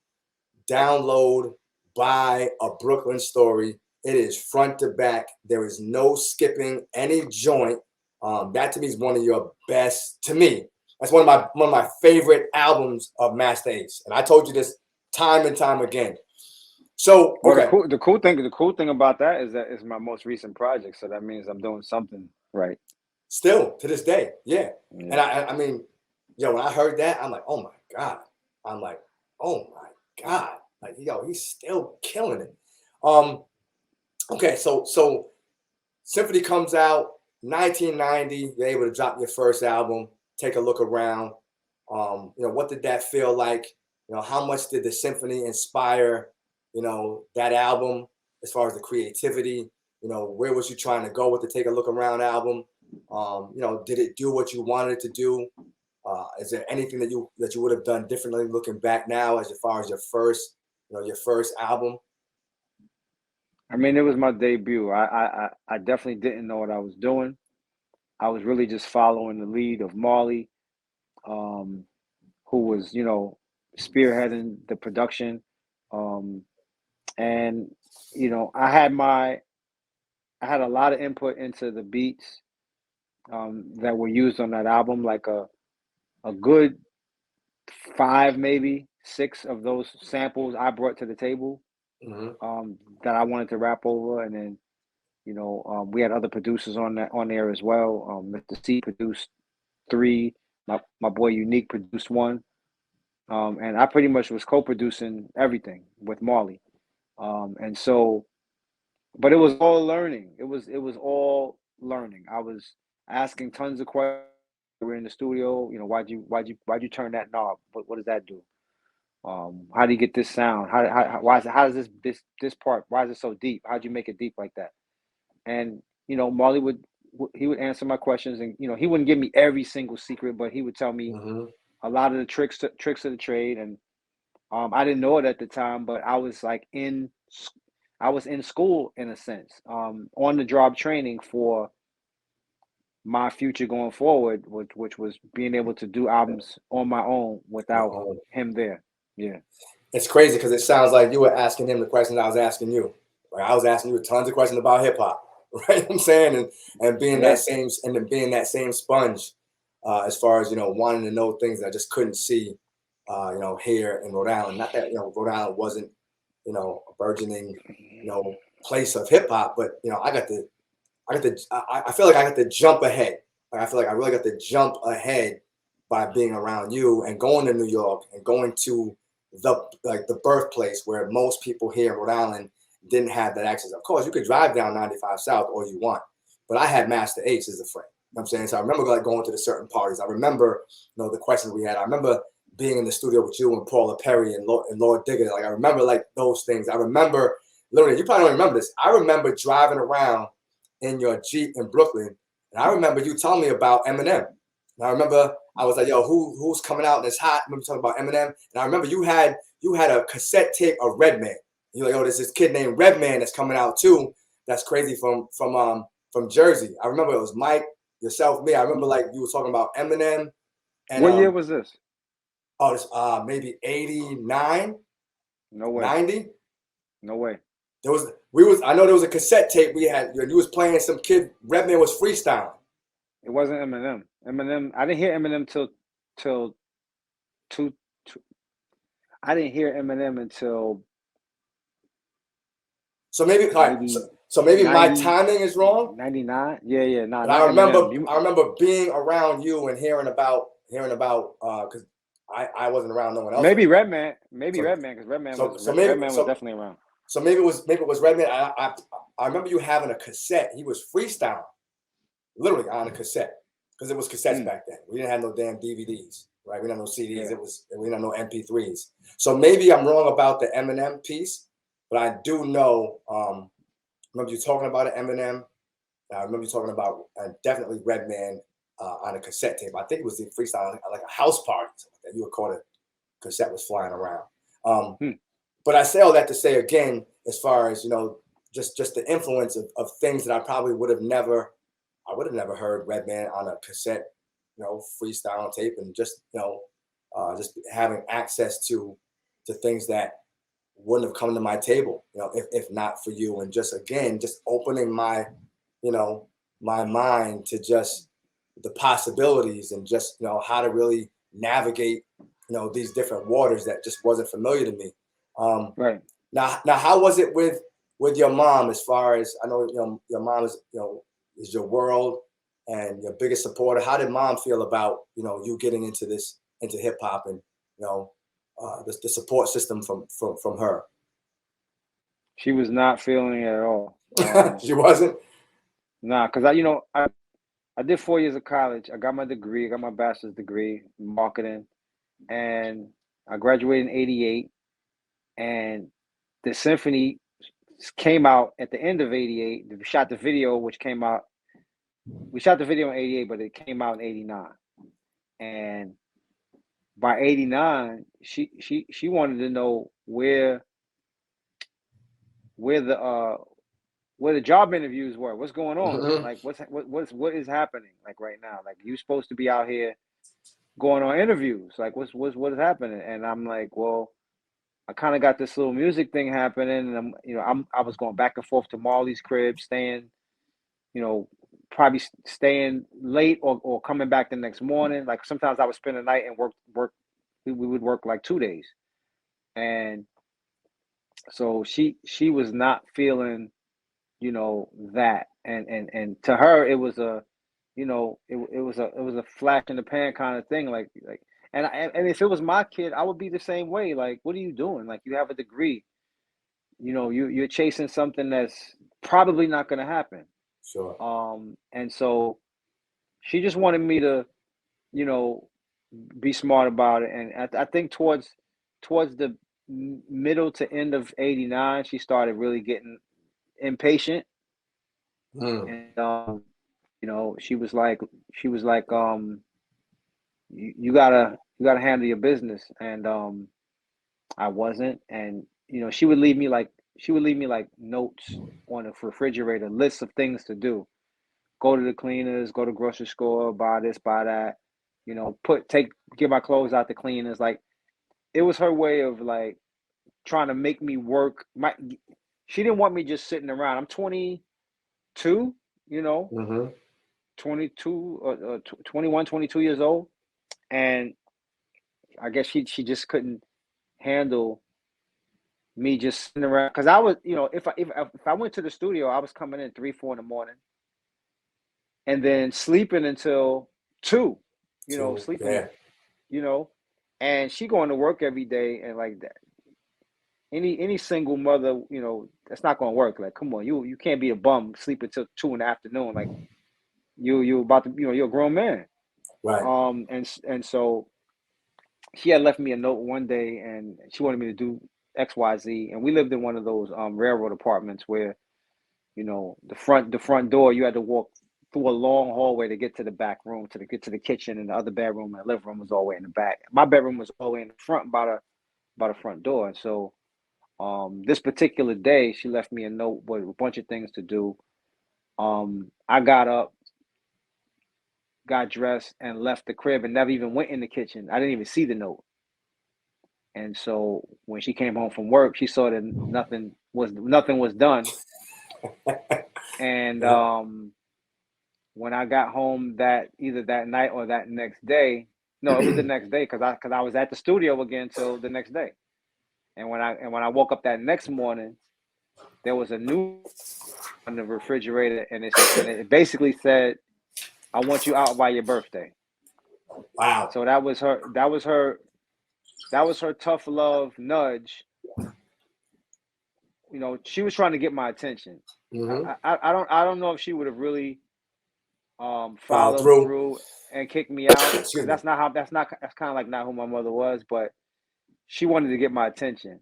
download, buy a Brooklyn Story. It is front to back. There is no skipping any joint. That to me is one of your best. To me, that's one of my favorite albums of Masta Ace. And I told you this time and time again. So okay, well, the cool thing about that is that it's my most recent project, so that means I'm doing something right. still to this day, yeah. Yeah. And I mean, yo, when I heard that, I'm like, oh my god. I'm like, oh my god. Like, yo, he's still killing it. Okay, so Symphony comes out 1990. You're able to drop your first album. Take a look around. You know, what did that feel like? You know, how much did the Symphony inspire, you know, that album as far as the creativity? You know, where was you trying to go with the Take a Look Around album? You know, did it do what you wanted it to do? Is there anything that you would have done differently looking back now, as far as your first, you know, your first album? I mean, it was my debut. I definitely didn't know what I was doing. I was really just following the lead of Marley, who was, you know, spearheading the production. And, you know, I had a lot of input into the beats that were used on that album, like a good 5, maybe 6 of those samples I brought to the table that I wanted to rap over. And then, you know, we had other producers on there as well. Mr. C produced 3. My boy Unique produced 1. And I pretty much was co-producing everything with Marley. And so, but it was all learning. It was all learning. I was asking tons of questions. We were in the studio. You know, why'd you turn that knob? What does that do? How do you get this sound? How does this part? Why is it so deep? How'd you make it deep like that? And, you know, Marley would answer my questions, and, you know, he wouldn't give me every single secret, but he would tell me a lot of the tricks of the trade. And I didn't know it at the time, but I was in school, in a sense, on the job training for my future going forward, which was being able to do albums on my own without him there. Yeah. It's crazy because it sounds like you were asking him the questions I was asking you. Like I was asking you tons of questions about hip hop, right? What I'm saying, and being that same sponge, as far as, you know, wanting to know things that I just couldn't see, you know, here in Rhode Island. Not that, you know, Rhode Island wasn't, you know, a burgeoning, you know, place of hip hop, but, you know, I feel like I got to jump ahead. Like I feel like I really got to jump ahead by being around you and going to New York and going to the birthplace where most people here in Rhode Island didn't have that access. Of course, you could drive down 95 South all you want, but I had Masta Ace as a friend. You know what I'm saying? So I remember like going to the certain parties. I remember, you know, the questions we had. I remember being in the studio with you and Paula Perry and Lord Digger. Like I remember like those things. I remember literally, you probably don't remember this. I remember driving around in your Jeep in Brooklyn, and I remember you telling me about Eminem. And I remember I was like, yo, who's coming out and it's hot? I remember talking about Eminem. And I remember you had a cassette tape of Redman. You're like, oh, there's this kid named Redman that's coming out too. That's crazy from Jersey. I remember it was Mike, yourself, me. I remember like you were talking about Eminem. And what year was this? Oh, this maybe 89. No way. 90. No way. I know there was a cassette tape we had. You was playing some kid. Redman was freestyling. It wasn't Eminem. I didn't hear Eminem till I didn't hear Eminem until So maybe, all right, so maybe 90, my timing is wrong. 99. Yeah. No, but I remember being around you and hearing about because I wasn't around no one else. Maybe Redman, because Redman was definitely around. So maybe it was Redman. I remember you having a cassette. He was freestyling, literally on a cassette, because it was cassettes back then. We didn't have no damn DVDs, right? We didn't have no CDs. Yeah. We didn't have no MP3s. So maybe I'm wrong about the Eminem piece, but I do know. I remember you talking about Eminem. I remember you talking about definitely Redman on a cassette tape. I think it was the freestyle, like a house party that you recorded. Cassette was flying around. But I say all that to say again, as far as just the influence of things that I probably would have never heard Redman on a cassette, freestyle tape, and just just having access to things that wouldn't have come to my table, if not for you, and just opening my my mind to just the possibilities and just how to really navigate these different waters that just wasn't familiar to me. Right. Now how was it with your mom? As far as I know, your mom is your world and your biggest supporter. How did mom feel about you getting into hip hop and the support system from her? She was not feeling it at all. She wasn't. Nah, because I did 4 years of college. I got my degree. I got my bachelor's degree in marketing, and I graduated in '88. And the symphony came out at the end of '88. We shot the video, which came out. We shot the video in '88, but it came out in '89. And by '89, she wanted to know where the job interviews were. What's going on? Mm-hmm. Like what is happening like right now? Like you're supposed to be out here going on interviews. Like what is happening? And I'm like, well, I kind of got this little music thing happening, and I was going back and forth to Marley's crib, staying, probably staying late or coming back the next morning. Like sometimes I would spend the night and work. We would work like 2 days, and so she was not feeling, that, and to her it was a, it was a flash in the pan kind of thing, like. And if it was my kid, I would be the same way. Like, what are you doing? Like, you have a degree. You're chasing something that's probably not going to happen. Sure. And so she just wanted me to, be smart about it. And I think towards the middle to end of '89, she started really getting impatient. And she was like, you gotta handle your business, and I wasn't. And she would leave me like notes on the refrigerator, lists of things to do. Go to the cleaners, go to the grocery store, buy this, buy that, get my clothes out the cleaners. Like, it was her way of like trying to make me work. She didn't want me just sitting around. I'm 22, 22 21, 22 years old. And I guess she just couldn't handle me just sitting around, because I was, if I went to the studio, I was coming in 3, 4 in the morning, and then sleeping until 2, sleeping, yeah. And she going to work every day, and like that. Any single mother, that's not going to work. Like, come on, you can't be a bum sleeping till 2 in the afternoon. Like, you about to, you're a grown man, right? And so she had left me a note one day, and she wanted me to do XYZ. And we lived in one of those railroad apartments where, the front door, you had to walk through a long hallway to get to the back room, to get to the kitchen, and the other bedroom and the living room was all the way in the back. My bedroom was all the way in the front by the front door. And so this particular day, she left me a note with a bunch of things to do. I got up, got dressed, and left the crib, and never even went in the kitchen. I didn't even see the note. And so when she came home from work, she saw that nothing was done. And when I got home either that night or that next day, no, it was the next day, because I was at the studio again till the next day. And when I woke up that next morning, there was a new on the refrigerator, and it basically said, "I want you out by your birthday." Wow. So that was her tough love nudge. You know, she was trying to get my attention. Mm-hmm. I don't know if she would have really Followed followed through. through and kicked me out, Excuse because me. that's kind of like not who my mother was. But she wanted to get my attention,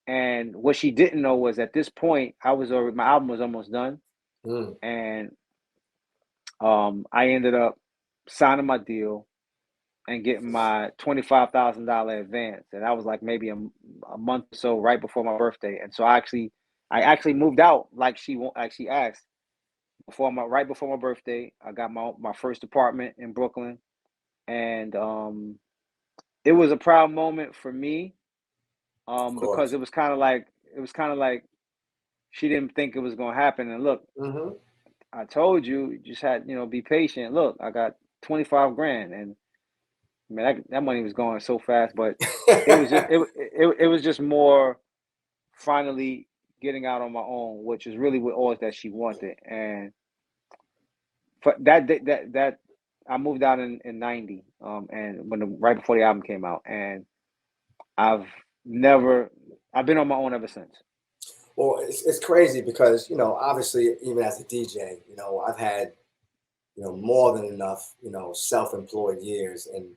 and what she didn't know was at this point my album was almost done, Mm. and I ended up signing my deal and getting my $25,000 advance, and that was like maybe a month or so right before my birthday. And so I actually moved out like she asked right before my birthday. I got my first apartment in Brooklyn, and it was a proud moment for me, Of because course. it was kind of like she didn't think it was going to happen. And look, Mm-hmm. I told you, you just had, be patient. Look, I got 25 grand, and man, that money was going so fast. But it was just it was just more finally getting out on my own, which is really what all that she wanted. And for that I moved out in 90, and right before the album came out, and I've never I've been on my own ever since. Well, it's crazy because, obviously, even as a DJ, I've had, more than enough, self-employed years. And,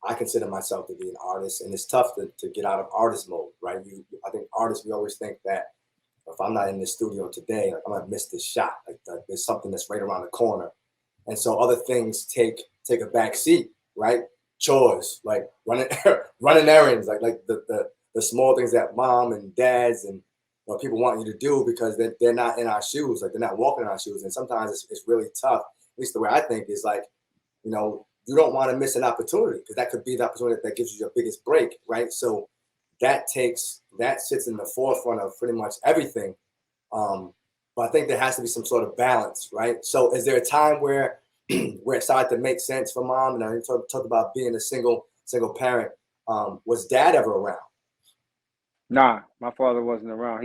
I consider myself to be an artist, and it's tough to get out of artist mode, right? I think artists, we always think that if I'm not in the studio today, like, I'm gonna miss this shot. Like, there's something that's right around the corner. And so other things take a back seat, right? Chores, like running running errands, like the small things that mom and dads and people want you to do because they're not in our shoes, like they're not walking in our shoes. And sometimes it's really tough. At least the way I think is like, you don't want to miss an opportunity because that could be the opportunity that gives you your biggest break, right? So that sits in the forefront of pretty much everything. But I think there has to be some sort of balance, right? So is there a time where it started to make sense for mom? And I talked about being a single parent. Was dad ever around? Nah, my father wasn't around.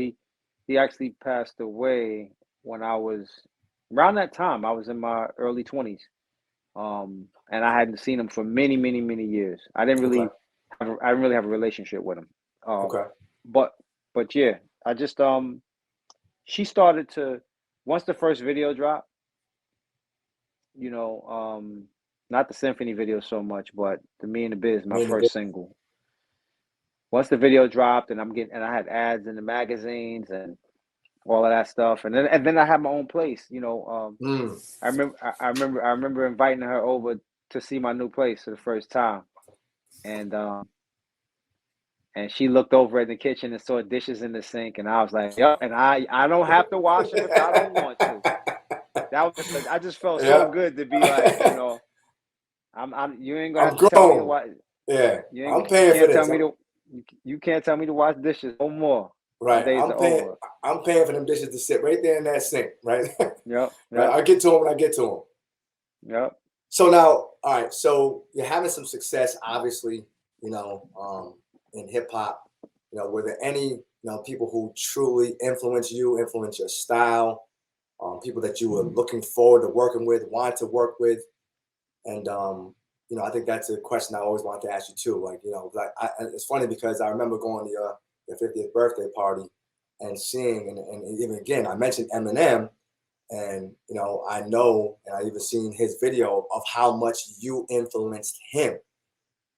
He actually passed away when I was around that time. I was in my early 20s. And I hadn't seen him for many, many, many years. I didn't Okay. really have a relationship with him. Okay. But yeah, I just she started to, once the first video dropped, not the symphony video so much, but the Me and the Biz, my Me and the first single. Once the video dropped, and I had ads in the magazines and all of that stuff, and then I had my own place. I remember inviting her over to see my new place for the first time, and she looked over at the kitchen and saw dishes in the sink, and I was like, "Yep." And I don't have to wash them if I don't want to. I just felt so Yeah. good to be like, I'm you ain't gonna I'm have to tell me to grown. wash. Yeah. You I'm paying for can't tell this. me to you can't tell me to wash dishes no more. Them Right. days are over. I'm paying for them dishes to sit right there in that sink, right? Yep, Right. yep, I get to them when I get to them. yep. So now, all right. So you're having some success, obviously, in hip hop. Were there any, people who truly influence your style, people that you were looking forward to working with, wanted to work with? And, I think that's a question I always wanted to ask you too. Like, like it's funny because I remember going to your 50th birthday party and seeing, and even again, I mentioned Eminem. And I know, and I even seen his video of how much you influenced him,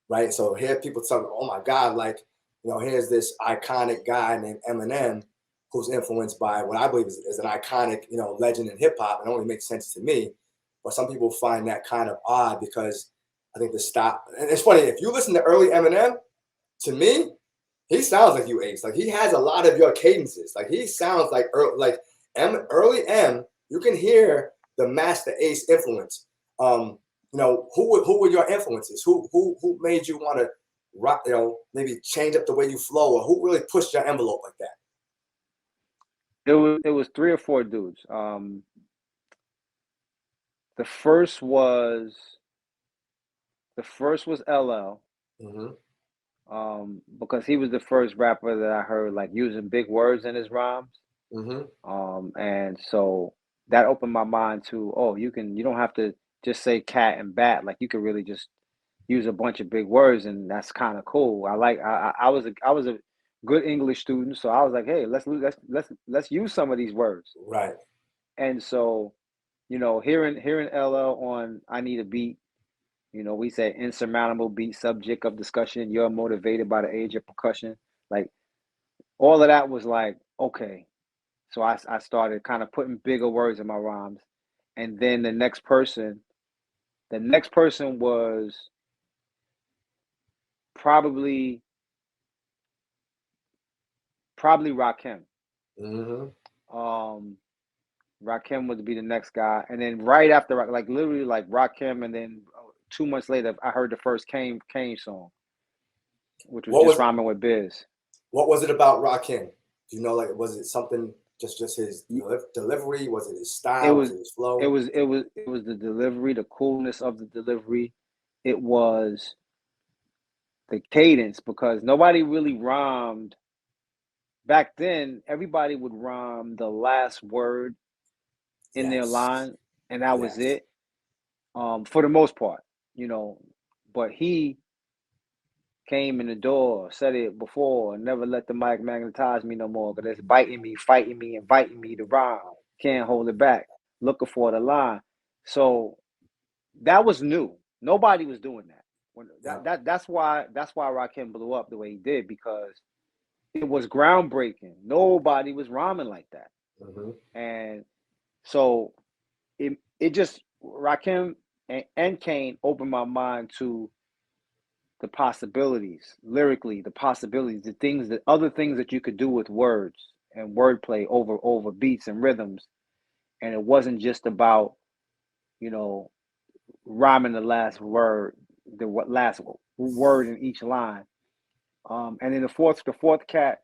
right? So here people talking, oh my God, like, here's this iconic guy named Eminem who's influenced by what I believe is an iconic, legend in hip hop. It only makes sense to me, but some people find that kind of odd because I think the stop. And it's funny, if you listen to early Eminem, to me, he sounds like you, Ace. Like he has a lot of your cadences. Like he sounds like early M. You can hear the Masta Ace influence. Who were your influences? Who made you want to rock? Maybe change up the way you flow, or who really pushed your envelope like that? It was three or four dudes. The first was LL. Mm-hmm. Because he was the first rapper that I heard like using big words in his rhymes. And so that opened my mind to, you don't have to just say cat and bat. Like you could really just use a bunch of big words, and that's kind of cool. I was a good English student, so I was like, hey, let's use some of these words. Right. And so, hearing LL on I Need a Beat, we say insurmountable beat, subject of discussion, you're motivated by the age of percussion. Like all of that was like, okay. So I started kind of putting bigger words in my rhymes. And then the next person was probably Rakim. Rakim would be the next guy. And then right after, like literally like Rakim, and then 2 months later, I heard the first Kane song, which was just rhyming with Biz. What was it about Rakim? Do you know, like, was it something just his delivery? Was it his style? Was it his flow? It was the delivery, the coolness of the delivery. It was the cadence, because nobody really rhymed back then. Everybody would rhyme the last word in their line, and that was it. For the most part, but he came in the door, said it before, never let the mic magnetize me no more, because it's biting me, fighting me, inviting me to rhyme. Can't hold it back, looking for the line. So that was new. Nobody was doing that. That's why Rakim blew up the way he did, because it was groundbreaking. Nobody was rhyming like that. And so it just, Rakim and Kane opened my mind to the possibilities, lyrically, the possibilities, the other things that you could do with words and wordplay over beats and rhythms. And it wasn't just about, rhyming the last word, last word in each line. And then the fourth cat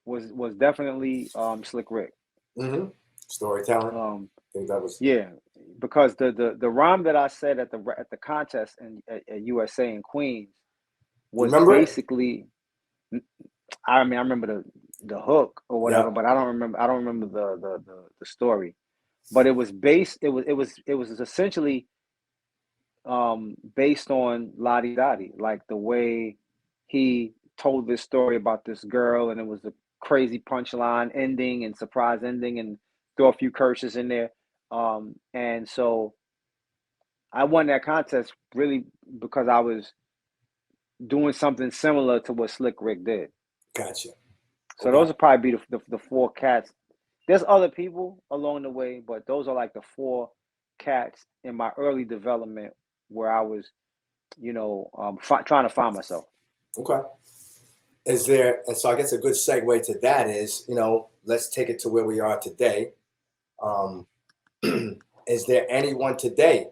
was definitely Slick Rick. Storytelling. I think that was because the rhyme that I said at the contest at USA in Queens was basically. I remember the hook or whatever, but I don't remember the story. But it was based. It was essentially based on Lottie Dottie, like the way he told this story about this girl, and it was a crazy punchline ending and surprise ending, and throw a few curses in there. And so I won that contest really because I was doing something similar to what Slick Rick did. Gotcha. So those would probably be the four cats. There's other people along the way, but those are like the four cats in my early development where I was, trying to find myself. Okay. And so I guess a good segue to that is, let's take it to where we are today. Is there anyone today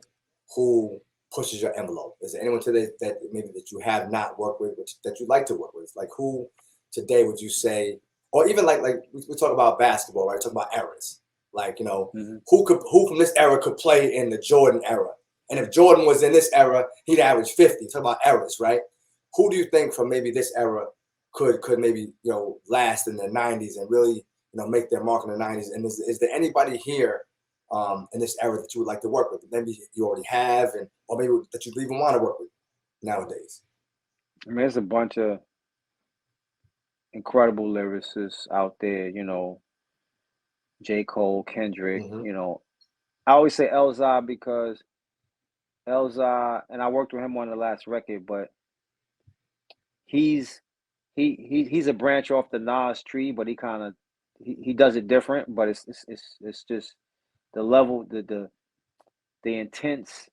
who pushes your envelope? Is there anyone today that maybe that you have not worked with, that you'd like to work with? Like who today would you say, or even like we talk about basketball, right? Talk about eras. Like, who from this era could play in the Jordan era? And if Jordan was in this era, he'd average 50. Talk about eras, right? Who do you think from maybe this era could maybe, last in the 90s and really, make their mark in the 90s? And is there anybody here in this era that you would like to work with? Maybe you already have, or maybe that you even want to work with nowadays? I mean, there's a bunch of incredible lyricists out there, J. Cole, Kendrick, I always say Elzhi because Elzhi, and I worked with him on the last record, but he's a branch off the Nas tree, but he does it different, but it's just the level, the intense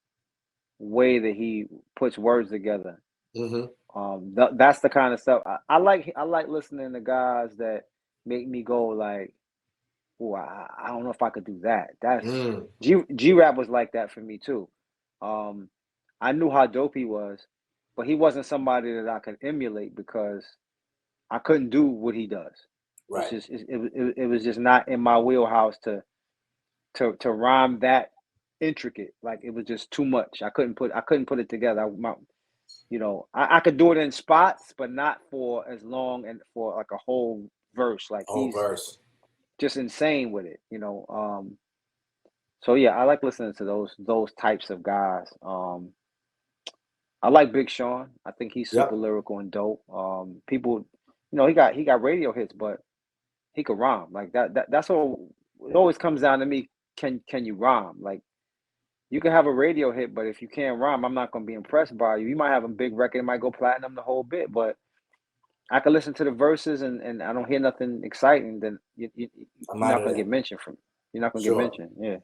way that he puts words together. That's the kind of stuff I like listening to guys that make me go like, oh, I don't know if I could do that. That's G-Rap was like that for me too. I knew how dope he was, but he wasn't somebody that I could emulate because I couldn't do what he does. Right. It was just not in my wheelhouse to rhyme that intricate. Like it was just too much. I couldn't put it together. I could do it in spots, but not for as long and for like a whole verse. Like verse. just insane with it, you know. So yeah, I like listening to those types of guys. I like Big Sean. I think he's super Yep. lyrical and dope. People, you know, he got radio hits, but he could rhyme. Like that's all. It always comes down to me. Can you rhyme? Like you can have a radio hit, but if you can't rhyme, I'm not gonna be impressed by you. You might have a big record, it might go platinum the whole bit, but I can listen to the verses and I don't hear nothing exciting. Then I'm you're out not of gonna get there. mentioned from. You're not gonna get Sure. mentioned. Yeah.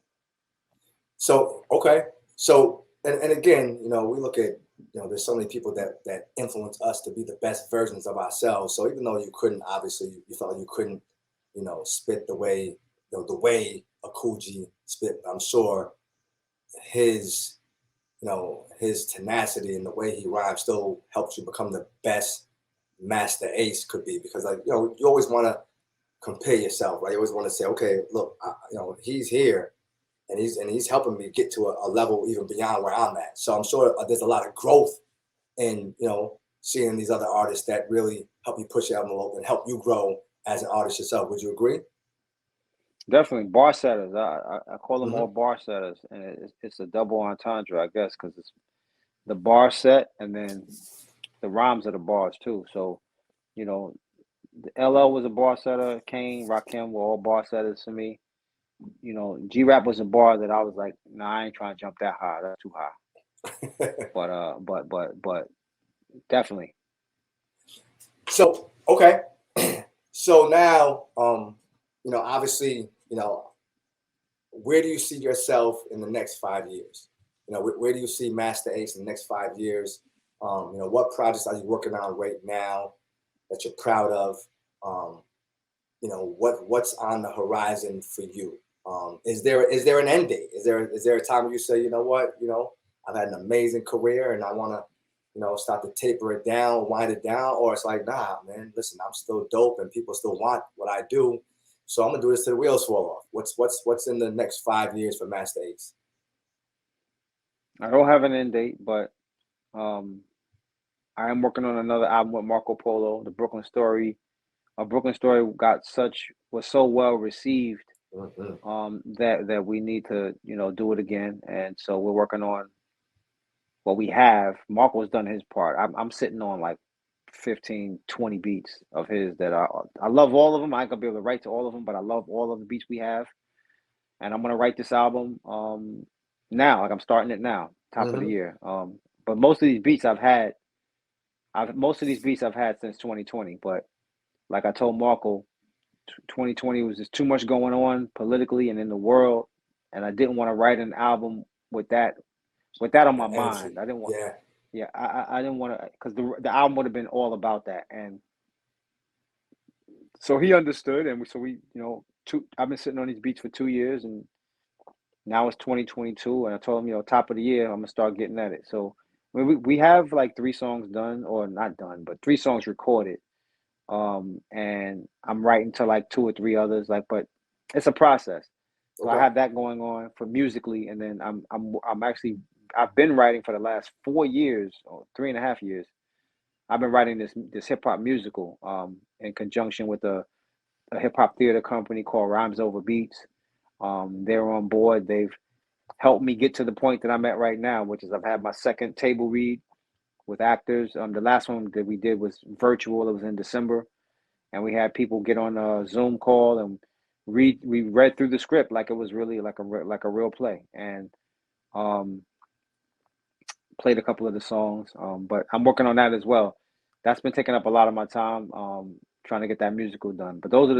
So okay. So and again, you know, we look at, you know, there's so many people that influence us to be the best versions of ourselves. So even though you couldn't, obviously, you felt like you couldn't, you know, spit the way, you know, the way a Cool G spit. I'm sure his, you know, his tenacity and the way he rhymes still helps you become the best Masta Ace could be, because, like, you know, you always want to compare yourself, right? You always want to say, okay, look, you know, he's here and he's helping me get to a level even beyond where I'm at. So I'm sure there's a lot of growth in, you know, seeing these other artists that really help you push your envelope and help you grow as an artist yourself. Would you agree? Definitely bar setters. I call them Mm-hmm. all bar setters, and it's a double entendre, I guess, because it's the bar set and then the rhymes of the bars too. So you know, the LL was a bar setter. Kane, Rakim were all bar setters for me. You know, G Rap was a bar that I was like, nah, I ain't trying to jump that high. That's too high. But definitely. So okay, so now, you know, obviously, you know, where do you see yourself in the next 5 years? You know, where do you see Masta Ace in the next 5 years? You know, what projects are you working on right now that you're proud of? Um, you know, what's on the horizon for you? Is there an end date? Is there a time where you say, you know what, you know, I've had an amazing career and I want to, you know, start to taper it down, wind it down, or it's like, nah, man, listen, I'm still dope and people still want what I do, so I'm gonna do this till the wheels fall off. What's in the next 5 years for Master Ace? I don't have an end date, but um, I am working on another album with Marco Polo, the Brooklyn Story. Brooklyn Story was so well received Mm-hmm. that we need to, you know, do it again. And so we're working on what we have. Marco's done his part. I'm sitting on like 15, 20 beats of his that I love all of them. I ain't gonna be able to write to all of them, but I love all of the beats we have. And I'm gonna write this album now. Like I'm starting it now, top of the Mm-hmm. year. But most of these beats I've had since 2020. But like I told Marco, 2020 was just too much going on politically and in the world, and I didn't want to write an album with that on my That energy, mind. I didn't want, yeah. yeah, I didn't want to, because the album would have been all about that, and so he understood, and so we, you know, I've been sitting on these beats for 2 years, and now it's 2022, and I told him, you know, top of the year, I'm gonna start getting at it. So we have like 3 songs done, or not done, but 3 songs recorded. And I'm writing to like 2 or 3 others, like, but it's a process. So I Okay. have that going on for musically, and then I'm actually I've been writing for the last 4 years or 3.5 years. I've been writing this hip hop musical in conjunction with a hip hop theater company called Rhymes Over Beats. They're on board. They've helped me get to the point that I'm at right now, which is I've had my second table read with actors. The last one that we did was virtual. It was in December, and we had people get on a Zoom call and we read through the script like it was really like a real play, and um, played a couple of the songs. But I'm working on that as well. That's been taking up a lot of my time, trying to get that musical done. But those are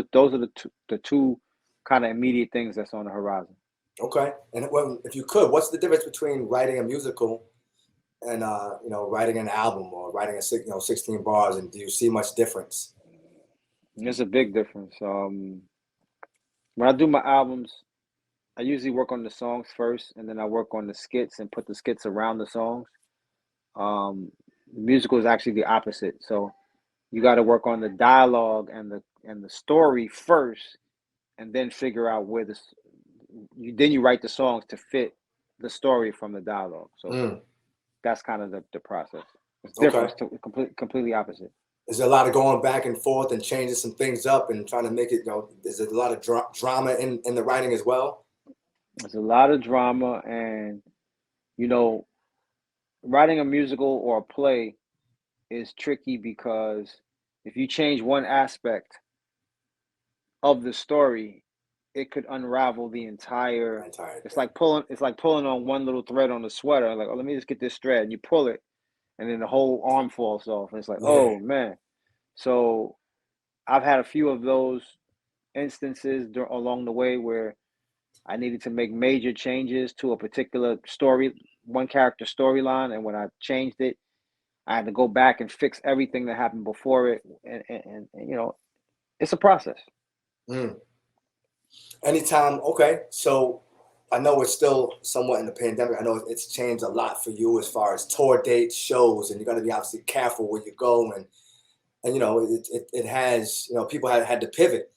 the two kind of immediate things that's on the horizon. Okay. And well, if you could, what's the difference between writing a musical and, you know, writing an album or writing you know, 16 bars, and do you see much difference? There's a big difference. When I do my albums, I usually work on the songs first, and then I work on the skits and put the skits around the songs. The musical is actually the opposite. So you got to work on the dialogue and the story first, and then figure out where you write the songs to fit the story from the dialogue. So Mm, that's kind of the process. It's different. okay. It's completely opposite. Is there a lot of going back and forth and changing some things up and trying to make it, is there a lot of drama in the writing as well? There's a lot of drama, and you know, writing a musical or a play is tricky because if you change one aspect of the story, it could unravel the entire. It's like pulling on one little thread on the sweater. Like, oh, let me just get this thread, and you pull it, and then the whole arm falls off. And it's like, oh man. So I've had a few of those instances along the way where I needed to make major changes to a particular story, one character storyline, and when I changed it, I had to go back and fix everything that happened before it, and you know, it's a process. Mm. Anytime, okay. So I know it's still somewhat in the pandemic. I know it's changed a lot for you as far as tour dates, shows, and you got to be obviously careful where you go, and it has, people had to pivot.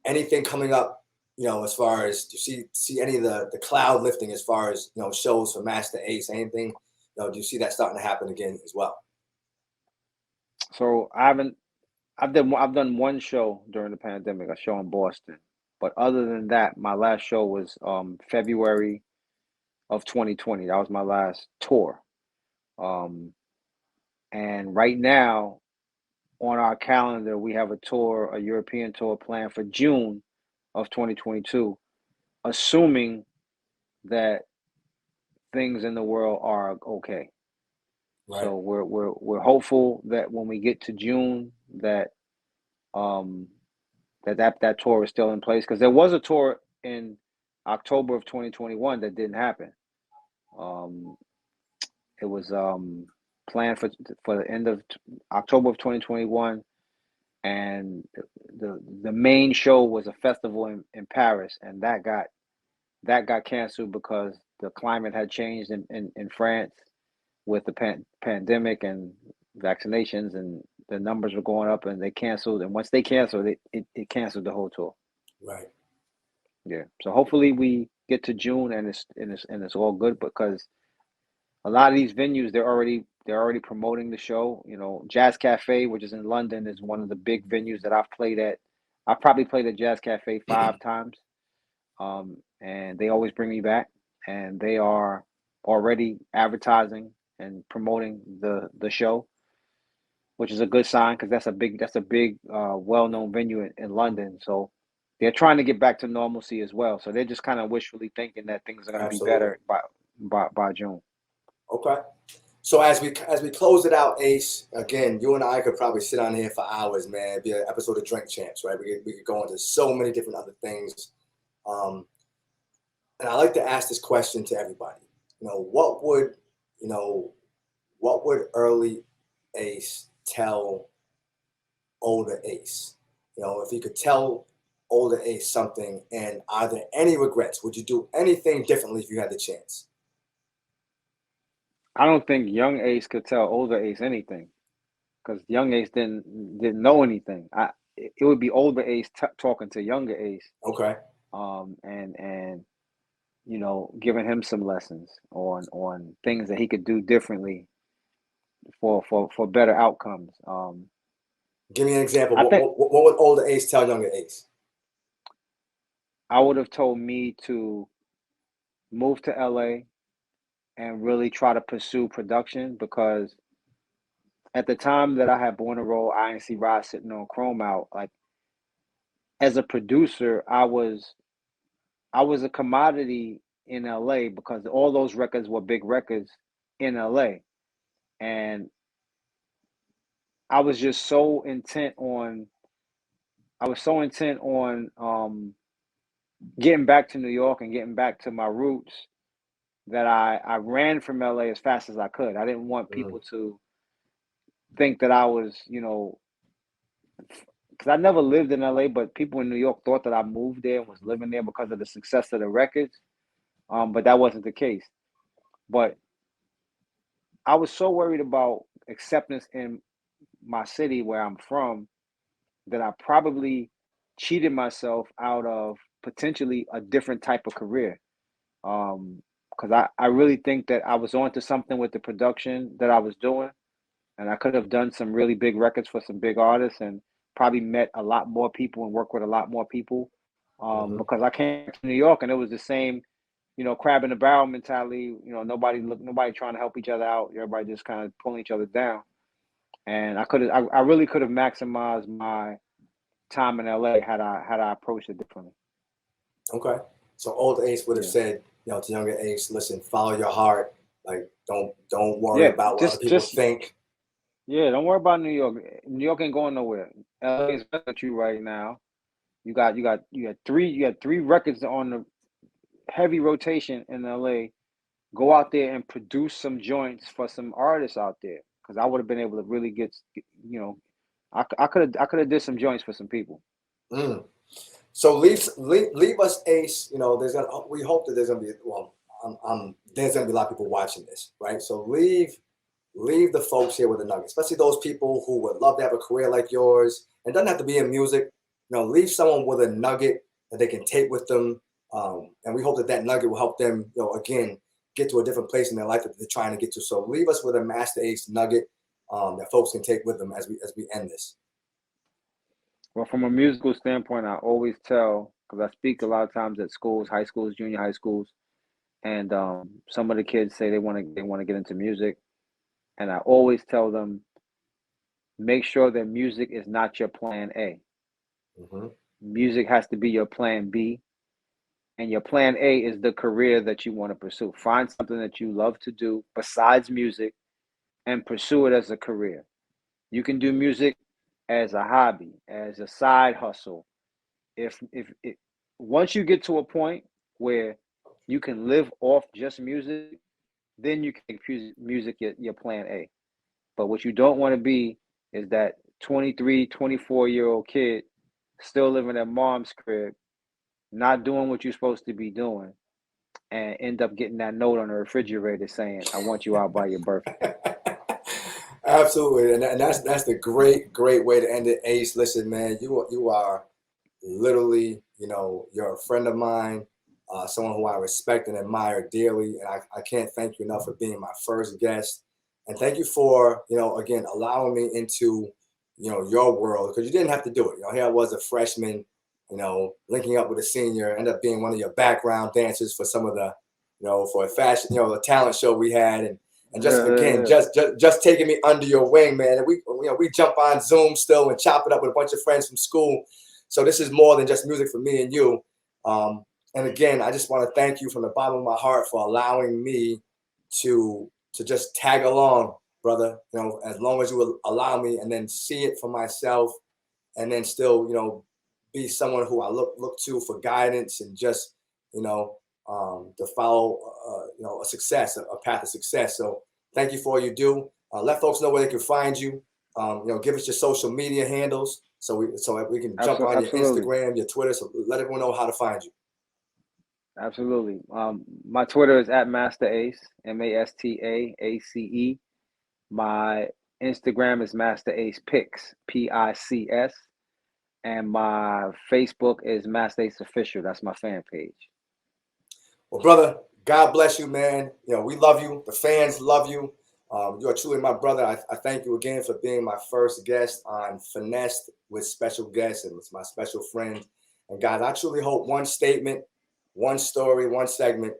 Anything coming up, as far as, do you see any of the cloud lifting as far as, shows for Masta Ace, anything, do you see that starting to happen again as well? So I've done one show during the pandemic, a show in Boston. But other than that, my last show was February of 2020. That was my last tour. And right now on our calendar, we have a European tour planned for June of 2022, assuming that things in the world are okay. Right. So we're hopeful that when we get to June that that tour is still in place, because there was a tour in October of 2021 that didn't happen. It was planned for the end of October of 2021, and the main show was a festival in Paris, and that got canceled because the climate had changed in France with the pandemic and vaccinations, and the numbers were going up, and they canceled. And once they canceled, it canceled the whole tour. Right. Yeah. So hopefully we get to June and it's all good, because a lot of these venues they're already promoting the show. Jazz Cafe, which is in London, is one of the big venues that I've played at. I've probably played at Jazz Cafe 5 times, and they always bring me back. And they are already advertising and promoting the show, which is a good sign, because that's a big well-known venue in London. So they're trying to get back to normalcy as well. So they're just kind of wishfully thinking that things are going to be better by June. Okay. So as we close it out, Ace, again, you and I could probably sit on here for hours, man. It'd be an episode of Drink Champs, right? We could go into so many different other things. And I like to ask this question to everybody. What would early Ace tell older Ace? If you could tell older Ace something, and are there any regrets? Would you do anything differently if you had the chance? I don't think young Ace could tell older Ace anything, because young Ace didn't know anything. It would be older Ace talking to younger Ace. Okay. And giving him some lessons on things that he could do differently for better outcomes. Give me an example. What would older Ace tell younger Ace? I would have told me to move to LA and really try to pursue production, because at the time that I had Born to Roll, INC Rod sitting on Chrome Out, like, as a producer, I was a commodity in LA, because all those records were big records in LA. And I was just so intent on getting back to New York and getting back to my roots that I ran from LA as fast as I could. I didn't want people to think that I was, because I never lived in LA, but people in New York thought that I moved there and was living there because of the success of the records. But that wasn't the case. But I was so worried about acceptance in my city where I'm from that I probably cheated myself out of potentially a different type of career. Because I really think that I was onto something with the production that I was doing. and I could have done some really big records for some big artists, and probably met a lot more people and worked with a lot more people. Because I came to New York and it was the same, crab in the barrel mentality. Nobody trying to help each other out. Everybody just kind of pulling each other down. And I really could have maximized my time in LA had I approached it differently. Okay. So old Ace would have said, to younger Ace, listen, follow your heart. Like, don't worry about what other people think. Yeah, don't worry about New York. New York ain't going nowhere. LA is better than you right now. You had three records on the heavy rotation in LA. Go out there and produce some joints for some artists out there, because I would have been able to really get, I could have did some joints for some people. So leave us, Ace. We hope that there's gonna be there's gonna be a lot of people watching this, right? So leave the folks here with a nugget, especially those people who would love to have a career like yours, and doesn't have to be in music. Leave someone with a nugget that they can take with them, and we hope that nugget will help them, again, get to a different place in their life that they're trying to get to. So leave us with a Masta Ace nugget that folks can take with them as we end this. Well, from a musical standpoint, I always tell, because I speak a lot of times at schools, high schools, junior high schools, and some of the kids say they want to get into music, and I always tell them, make sure that music is not your plan A. Music has to be your plan B, and your plan A is the career that you want to pursue. Find something that you love to do besides music and pursue it as a career. You can do music as a hobby, as a side hustle. If once you get to a point where you can live off just music, then you can make music your plan A. But what you don't want to be is that 23, 24-year-old kid still living at mom's crib, not doing what you're supposed to be doing, and end up getting that note on the refrigerator saying, "I want you out by your birthday." Absolutely, and that's the great way to end it, Ace. Listen, man, you are literally, you're a friend of mine, someone who I respect and admire dearly, and I can't thank you enough for being my first guest, and thank you for, again, allowing me into, your world, because you didn't have to do it. Here I was, a freshman, linking up with a senior, end up being one of your background dancers for some of the, for a fashion, the talent show we had, and just taking me under your wing, man. And we jump on Zoom still and chop it up with a bunch of friends from school. So this is more than just music for me and you. And again, I just want to thank you from the bottom of my heart for allowing me to just tag along, brother. As long as you will allow me, and then see it for myself, and then still, be someone who I look to for guidance, and just, to follow, a path of success. So thank you for all you do. Let folks know where they can find you. Give us your social media handles so we can jump on your Instagram, your Twitter. So let everyone know how to find you. Absolutely. My Twitter is at Masta Ace, MastaAce. My Instagram is Masta Ace Pics, PICS. And my Facebook is Masta Ace Official. That's my fan page. Well, brother, God bless you, man. We love you. The fans love you. You are truly my brother. I thank you again for being my first guest on Finessed with special guests, and it's my special friend. And guys, I truly hope one statement, one story, one segment,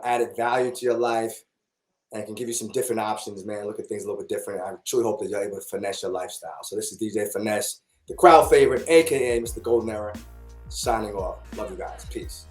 added value to your life and can give you some different options, man. Look at things a little bit different. I truly hope that you're able to finesse your lifestyle. So this is DJ Finesse, the crowd favorite, aka Mr. Golden Era, signing off. Love you guys. Peace.